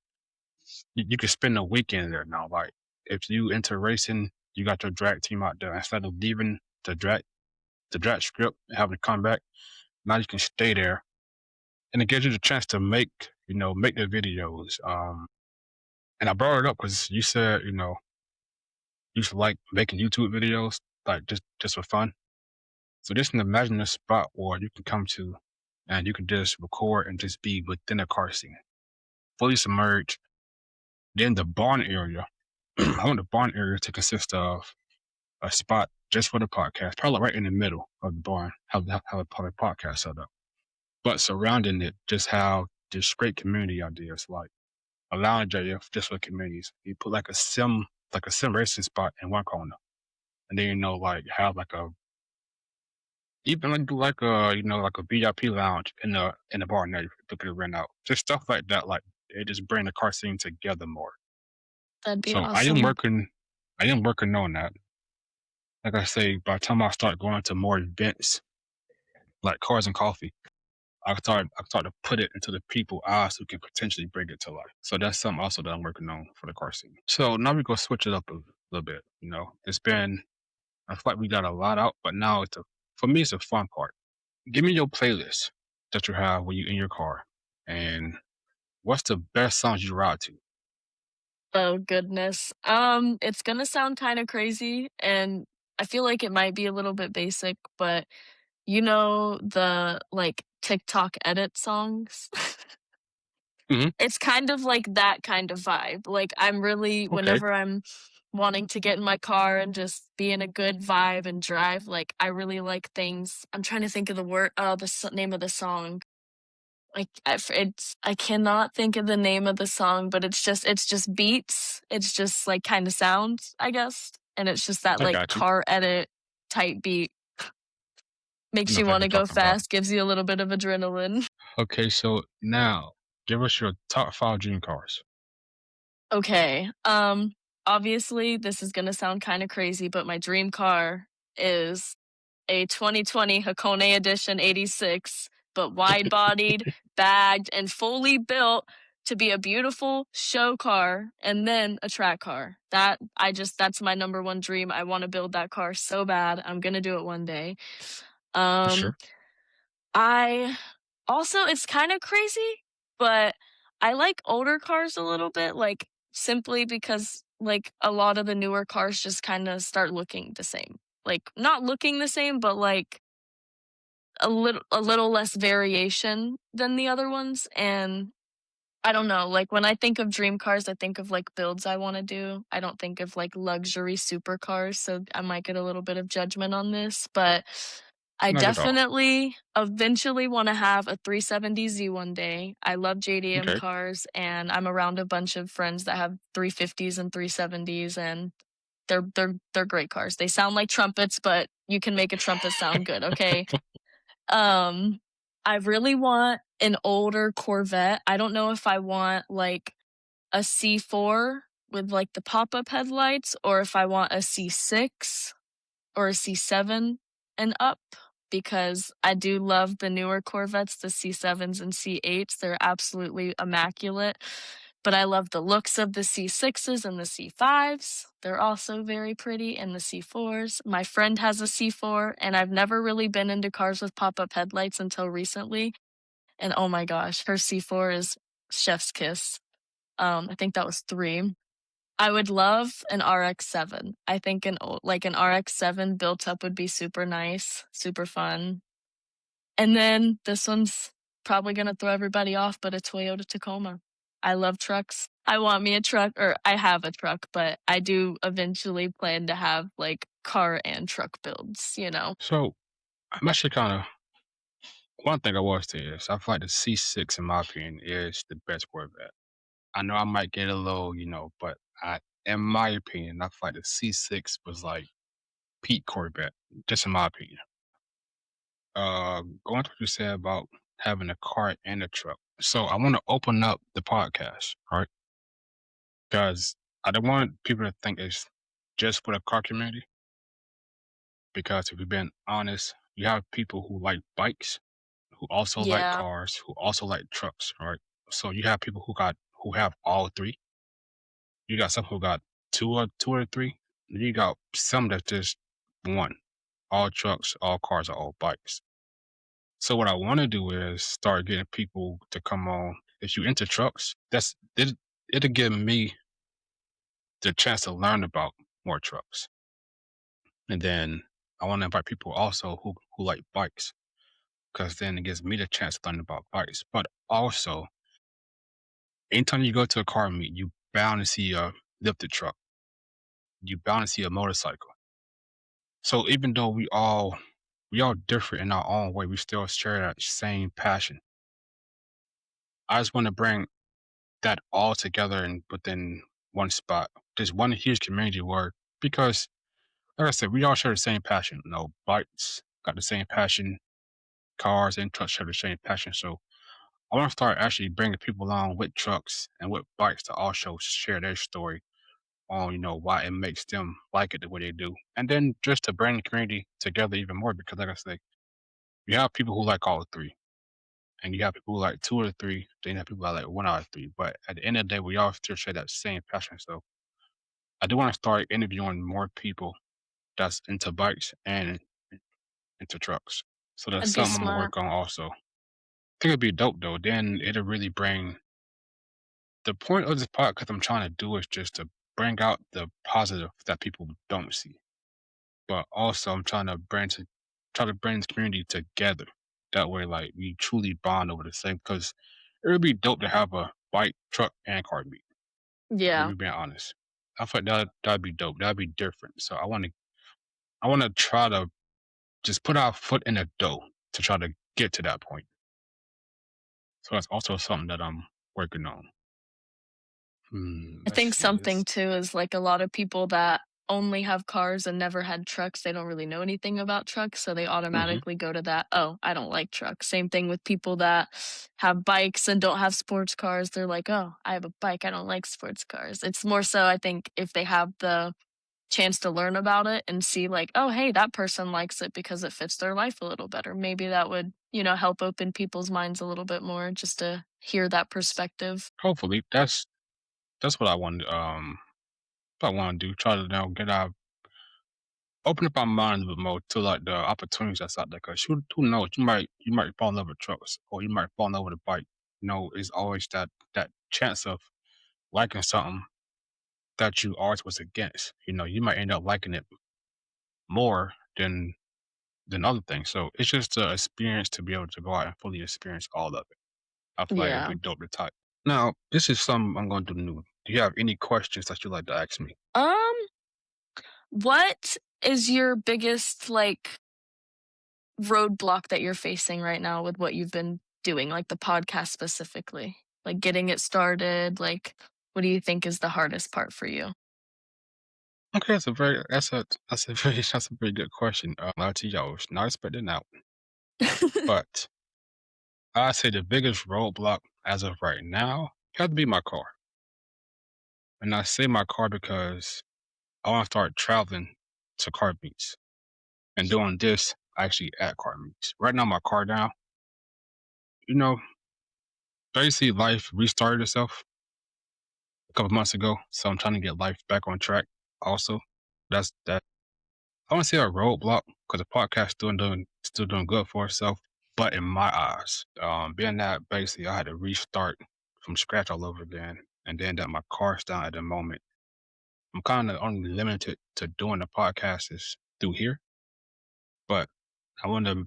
you can spend a weekend there now. Like if you into racing, you got your drag team out there instead of leaving the drag strip and having to come back. Now you can stay there, and it gives you the chance to make the videos. And I brought it up because you said you used to like making YouTube videos, like just for fun. So just imagine a spot where you can come to and you can just record and just be within a car scene, fully submerged. Then the barn area, I want the barn area to consist of a spot just for the podcast, probably right in the middle of the barn, have a public podcast set up. But surrounding it, just have just great community ideas, like a lounge area just for communities. You put like a sim racing spot in one corner, and then like have like a even like do like a VIP lounge in the bar now you could rent out. Just stuff like that, like it just bring the car scene together more. That'd be So awesome. I am working on that. Like I say, by the time I start going to more events like cars and coffee, I start to put it into the people eyes who can potentially bring it to life. So that's something also that I'm working on for the car scene. So now we go switch it up a little bit. It's been I feel like we got a lot out, but now for me it's a fun part. Give me your playlist that you have when you in your car, and what's the best songs you ride to? Oh goodness. It's gonna sound kind of crazy, and I feel like it might be a little bit basic, but the like TikTok edit songs. Mhm. It's kind of like that kind of vibe. Like, I'm really Okay. whenever I'm wanting to get in my car and just be in a good vibe and drive, like, I really like things I'm trying to think of the word the name of the song. Like, I cannot think of the name of the song, but it's just beats. It's just, like, kinda sounds, I guess, and it's just that, I like, got you. car edit type beat. I Makes know you exactly wanna what you're go talking about. fast, gives you a little bit of adrenaline. Okay, so now give us your top 5 dream cars. Okay, obviously, this is gonna sound kinda crazy, but my dream car is a 2020 Hakone Edition '86, but wide-bodied, bagged, and fully built to be a beautiful show car and then a track car. That's my number 1 dream. I wanna build that car so bad. I'm gonna do it one day. For Um, sure. I also it's kinda crazy, but I like older cars a little bit, like, simply because, like, a lot of the newer cars just kinda start looking the same. Like, not looking the same, but, like, a little less variation than the other ones, and I don't know, like, when I think of dream cars, I think of, like, builds I wanna do. I don't think of, like, luxury supercars, so I might get a little bit of judgment on this, but I Not at all. definitely eventually wanna have a 370Z one day. I love JDM Okay. cars, and I'm around a bunch of friends that have 350s and 370s, and they're great cars. They sound like trumpets, but you can make a trumpet sound good, okay? Um, I really want an older Corvette. I don't know if I want, like, a C4 with, like, the pop-up headlights or if I want a C6 or a C7 and up because I do love the newer Corvettes, the C7s and C8s. They're absolutely immaculate. But I love the looks of the C6s and the C5s. They're also very pretty, and the C4s. My friend has a C4, and I've never really been into cars with pop up headlights until recently. And oh my gosh, her C4 is chef's kiss. I think that was three. I would love an RX-7. I think an RX-7 built up would be super nice, super fun. And then this one's probably gonna throw everybody off, but a Toyota Tacoma. I love trucks. I want me a truck, or I have a truck, but I do eventually plan to have, like, car and truck builds, you know? So I'm actually kinda one thing I was say is I feel like the C6 in my opinion is the best Corvette. I know I might get a little, but in my opinion, I feel like the C6 was like peak Corvette, just in my opinion. Going to what you said about having a car and a truck. So I want to open up the podcast, right? Because I don't want people to think it's just for the car community. Because if we've been honest, you have people who like bikes, who also like Yeah. cars, who also like trucks, right? So you have people who have all three. You got some who got two or three. And you got some that just one. All trucks, all cars, or all bikes. So what I want to do is start getting people to come on. If you into trucks, it'll give me the chance to learn about more trucks. And then I want to invite people also who like bikes, because then it gives me the chance to learn about bikes. But also, anytime you go to a car meet, you bound to see a lifted truck. You bound to see a motorcycle. So even though we all different in our own way, we still share that same passion. I just want to bring that all together and within one spot. There's one huge community where because like I said, we all share the same passion. Bikes got the same passion, cars and trucks share the same passion. So I want to start actually bringing people along with trucks and with bikes to also share their story on, why it makes them like it the way they do. And then just to bring the community together even more because like I say, you have people who like all three. And you have people who like two or three, then you have people that like one out of three. But at the end of the day, we all still share that same passion. So I do want to start interviewing more people that's into bikes and into trucks. So that's That'd be something I'm gonna smart. work on also. I think it'd be dope though. Then it'll really bring the point of this podcast I'm trying to do is just to bring out the positive that people don't see. But also I'm trying to try to bring this community together. That way like we truly bond over the same because it would be dope to have bike, truck, and car meet. I'm Yeah. just being honest. I thought that'd be dope. That'd be different. So I wanna try to just put our foot in the dough to try to get to that point. So that's also something that I'm working on. I Let's think see something this. too is like a lot of people that only have cars and never had trucks, they don't really know anything about trucks, so they Mhm. automatically go to that, "Oh, I don't like trucks." Same thing with people that have bikes and don't have sports cars, they're like, "Oh, I have a bike, I don't like sports cars." It's more so I think if they have the chance to learn about it and see like, "Oh, hey, that person likes it because it fits their life a little better." Maybe that would, help open people's minds a little bit more just to hear that perspective. Hopefully, that's what I want. What I want to do. Try to now get our open up our mind a bit more to like the opportunities that's out there. Cause who knows? You might fall in love with trucks, or you might fall in love with a bike. It's always that chance of liking something that you always was against. You might end up liking it more than other things. So it's just an experience to be able to go out and fully experience all of it. I feel like it'd Yeah. be dope to type. Now, this is something I'm going to do new. Do you have any questions that you'd like to ask me? Um, what is your biggest, like, roadblock that you're facing right now with what you've been doing, like the podcast specifically? Like, getting it started, like, what do you think is the hardest part for you? Okay, that's a very good question. I'll tell you, I was not expecting that, but I say the biggest roadblock as of right now has to be my car, and I say my car because I want to start traveling to car meets and doing this actually at car meets. Right now, my car down. You know, basically, life restarted itself a couple months ago, so I'm trying to get life back on track. Also, that's that. I want to say a roadblock because the podcast still doing good for itself. But in my eyes, being that basically I had to restart from scratch all over again, and then that my car's down at the moment, I'm kind of only limited to doing the podcast is through here. But I want to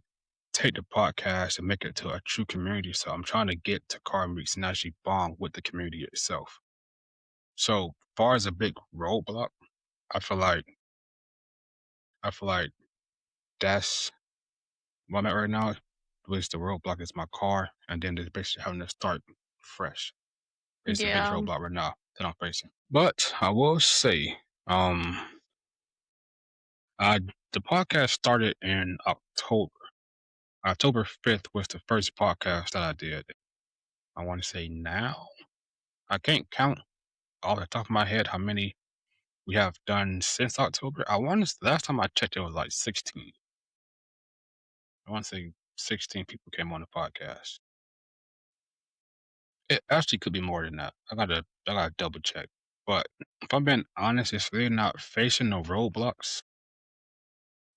take the podcast and make it to a true community. So I'm trying to get to car meets and actually bond with the community itself. So far as a big roadblock, I feel like I feel like that's where I'm at right now, was the roadblock is my car, and then just basically having to start fresh. It's the biggest Yeah. roadblock right now that I'm facing. But I will say, um, I the podcast started in October. October 5th was the first podcast that I did. I want to say now. I can't count off the top of my head how many we have done since October. I want to last time I checked, it was like 16. I want to say 16 people came on the podcast. It actually could be more than that. I gotta double check. But if I'm being honest, it's really not facing no roadblocks.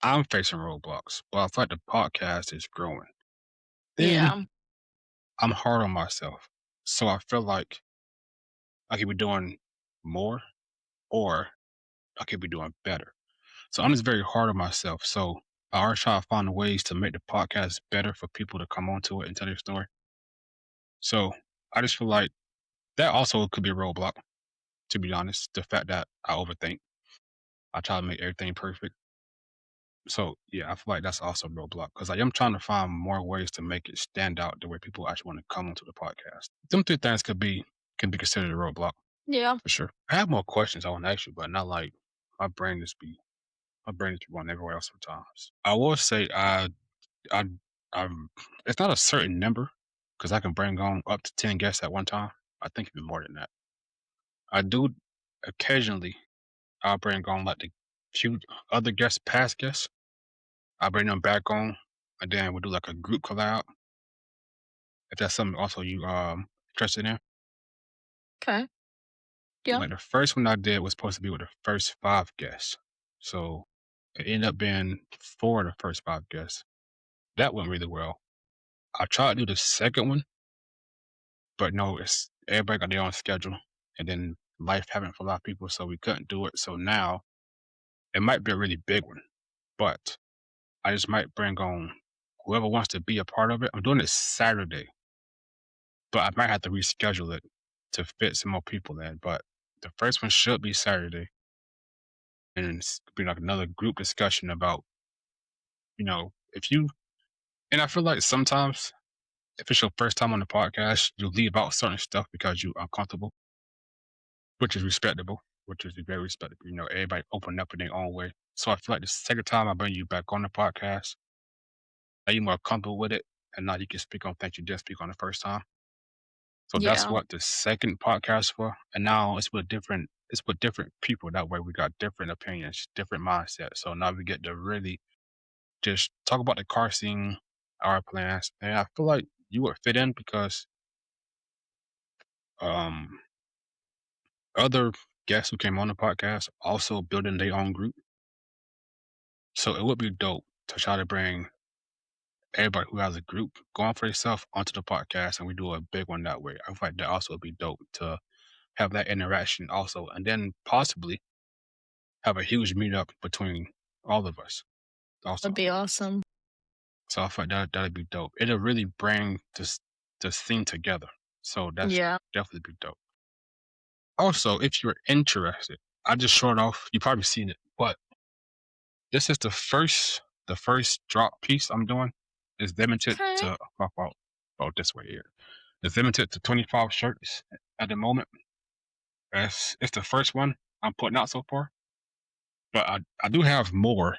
I'm facing roadblocks, but I feel like the podcast is growing. Then Yeah. I'm hard on myself. So I feel like I could be doing more or I could be doing better. So I'm just very hard on myself. So I always try to find ways to make the podcast better for people to come onto it and tell their story. So I just feel like that also could be a roadblock, to be honest. The fact that I overthink. I try to make everything perfect. So yeah, I feel like that's also a roadblock because I am trying to find more ways to make it stand out the way people actually want to come onto the podcast. Them three things can be considered a roadblock Yeah. for sure. I have more questions I want to ask you, but not like my brain just be my brain is running everywhere else sometimes. I will say I I'm it's not a certain number because I can bring on up to 10 guests at one time. I think even more than that. I do occasionally I'll bring on like the few other guests, past guests. I bring them back on, and then we'll do like a group collab if that's something also you interested in. Okay. Yeah. Like the first one I did was supposed to be with the first five guests, so it ended up being four of the first five guests. That went really well. I tried to do the second one, but no, it's everybody got their own schedule, and then life happened for a lot of people, so we couldn't do it. So now it might be a really big one, but I just might bring on whoever wants to be a part of it. I'm doing it Saturday, but I might have to reschedule it to fit some more people in. But the first one should be Saturday, and it's be like another group discussion about, if you and I feel like sometimes if it's your first time on the podcast, you leave out certain stuff because you're uncomfortable, which is respectable, which is very respectable. Everybody open up in their own way. So I feel like the second time I bring you back on the podcast, now you're more comfortable with it, and now you can speak on things you didn't speak on the first time. So that's Yeah. what the second podcast for. And now it's with different people. That way we got different opinions, different mindsets. So now we get to really just talk about the car scene, our plans. And I feel like you would fit in because um other guests who came on the podcast also building their own group. So it would be dope to try to bring everybody who has a group going for themselves onto the podcast and we do a big one that way. I feel like that also would be dope to have that interaction also. And then possibly have a huge meetup between all of us also. That'd be awesome. So I thought that'd be dope. It'll really bring the scene together. So that's Yeah. definitely be dope. Also, if you're interested, I just showed off. You probably seen it, but this is the first drop piece I'm doing. Is limited Okay. to this way here. It's limited to 25 shirts at the moment. It's the first one I'm putting out so far, but I do have more.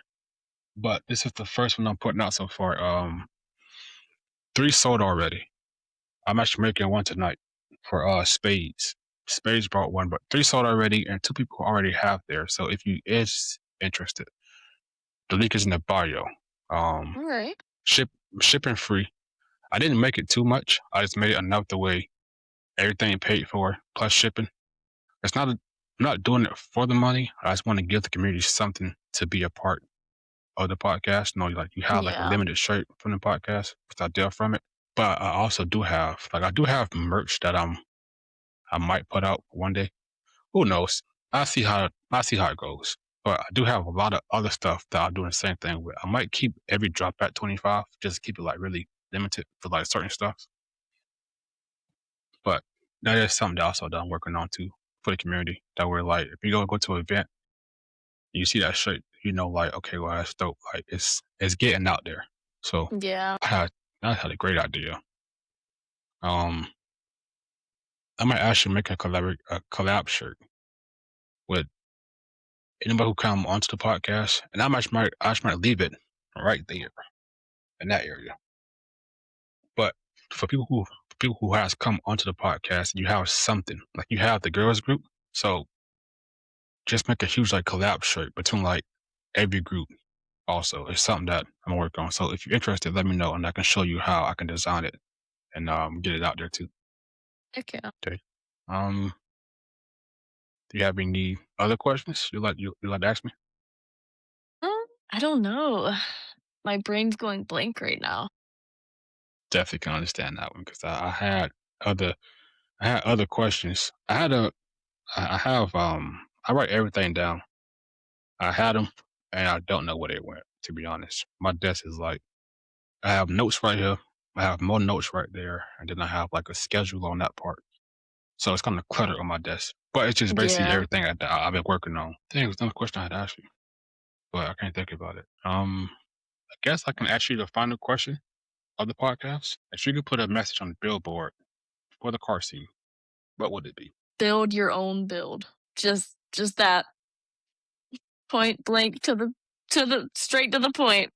But this is the first one I'm putting out so far. Three sold already. I'm actually making one tonight for Spades. Spades brought one, but three sold already, and two people already have there. So if you is interested, the link is in the bio. Um, All right. ship shipping free. I didn't make it too much. I just made it enough the way everything paid for plus shipping. It's not. I'm not doing it for the money. I just want to give the community something to be a part of the podcast. Like you have like a Yeah. limited shirt from the podcast, which I did from it. But I also do have merch that I might put out one day. Who knows? I see how it goes. But I do have a lot of other stuff that I'll do the same thing with. I might keep every drop at 25, just keep it like really limited for like certain stuff. But that is something that I'm working on too for the community. That we're like, if you go to an event, you see that shirt, like, okay, well that's dope. Like it's getting out there. So Yeah. I had I had a great idea. Um, I might actually make a collab shirt with anybody who come onto the podcast, and I actually might leave it right there in that area. But for people who has come onto the podcast, you have something like you have the girls group. So just make a huge like collab shirt between like every group. Also, it's something that I'm working on. So if you're interested, let me know, and I can show you how I can design it and get it out there too. Heck yeah. Okay. Um, do you have any other questions you like to ask me? I don't know. My brain's going blank right now. Definitely can understand that one because other I had other questions. I write everything down. I had them, and I don't know where they went. To be honest, my desk is like I have notes right here. I have more notes right there, and then I have like a schedule on that part. So it's kind of cluttered on my desk. But it's just basically Yeah. everything I've been working on. I think it was another question I had to ask you, but I can't think about it. I guess I can ask you the final question of the podcast. If you could put a message on the billboard for the car scene, what would it be? Build your own build. Just that point blank to the straight to the point.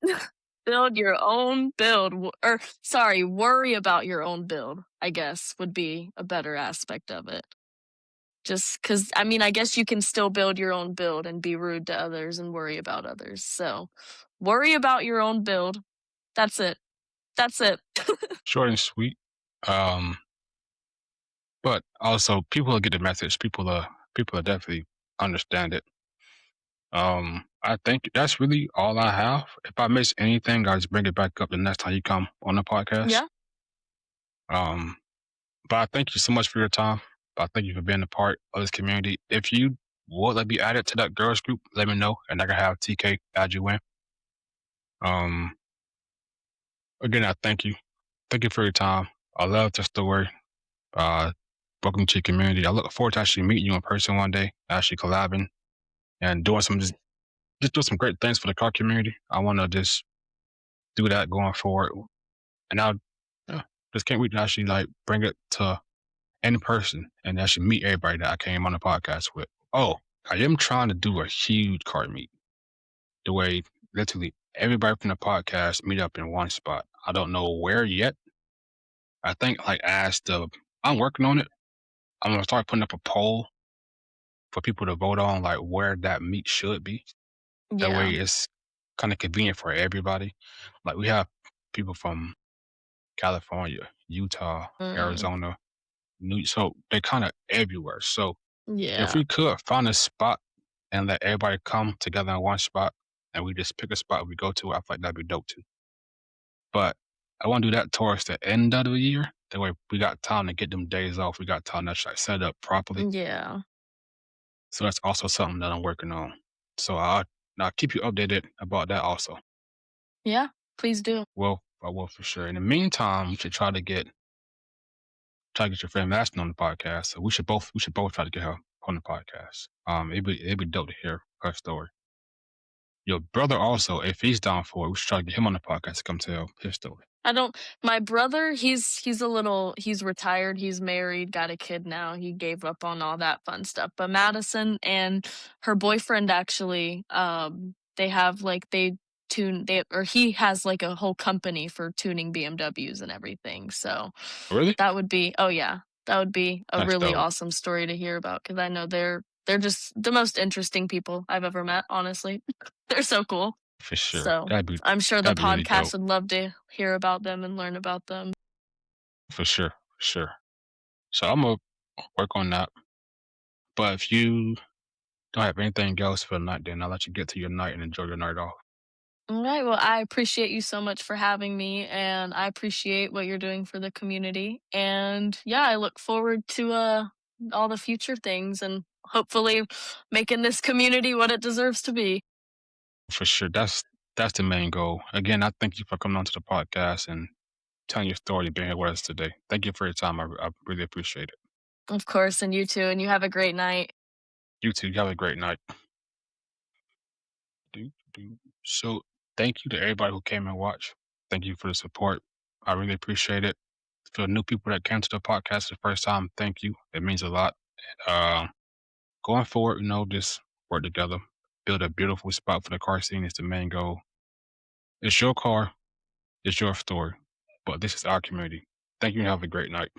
Build your own build, or sorry, worry about your own build, I guess would be a better aspect of it. Just because, I mean, I guess you can still build your own build and be rude to others and worry about others. So worry about your own build. That's it. That's it. Short and sweet. Um, but also people will get the message. People will definitely understand it. I think that's really all I have. If I miss anything, I'll just bring it back up the next time you come on the podcast. Yeah. Um, but I thank you so much for your time. I thank you for being a part of this community. If you would like be added to that girls group, let me know, and I can have TK add you in. Um, again, I thank you. Thank you for your time. I love the story. Uh, welcome to your community. I look forward to actually meeting you in person one day, actually collabing and doing some just do some great things for the car community. I want to just do that going forward, and I yeah, just can't wait to actually like bring it to in person and actually meet everybody that I came on the podcast with. Oh, I am trying to do a huge car meet the way literally everybody from the podcast meet up in one spot. I don't know where yet. I think like as the I'm working on it. I'm gonna start putting up a poll for people to vote on like where that meet should be. That way Yeah. it's kind of convenient for everybody. Like we have people from California, Utah, Mm, Arizona, so they're kind of everywhere. So if yeah. we could find a spot and let everybody come together in one spot and we just pick a spot we go to, I feel like that'd be dope too. But I want to do that towards the end of the year. That way we got time to get them days off. We got time to actually set it up properly. Yeah. So that's also something that I'm working on. So I'll keep you updated about that also. Yeah. Please do. Well, I will for sure. In the meantime, we should try to get your friend Madison on the podcast. So we should both try to get her on the podcast. It'd be dope to hear her story. Your brother also, if he's down for it, we should try to get him on the podcast to come tell his story. I don't My brother, he's a little he's retired, he's married, got a kid now, he gave up on all that fun stuff, but Madison and her boyfriend actually, they have, like they tune they or he has, like, a whole company for tuning BMWs and everything, so Really? that would be oh, yeah, that would be a That's really dope awesome story to hear about because I know they're just the most interesting people I've ever met, honestly. They're so cool. for sure. So, I'm sure the That'd be really podcast dope would love to hear about them and learn about them. for sure, for sure. So I'm gonna work on that. But if you don't have anything else for the night, then I'll let you get to your night and enjoy your night off. Alright, well, I appreciate you so much for having me, and I appreciate what you're doing for the community, and, yeah, I look forward to, all the future things and hopefully making this community what it deserves to be. For sure. That's the main goal. Again, I thank you for coming onto the podcast and telling your story and being here with us today. Thank you for your time. I really appreciate it. Of course, and you too, and you have a great night. You too. You have a great night. So thank you to everybody who came and watched. Thank you for the support. I really appreciate it. For the new people that came to the podcast the first time, thank you. It means a lot. Uh, Going forward, just work together, build a beautiful spot for the car scene is the main goal. It's your car, it's your story, but this is our community. Thank you and have a great night.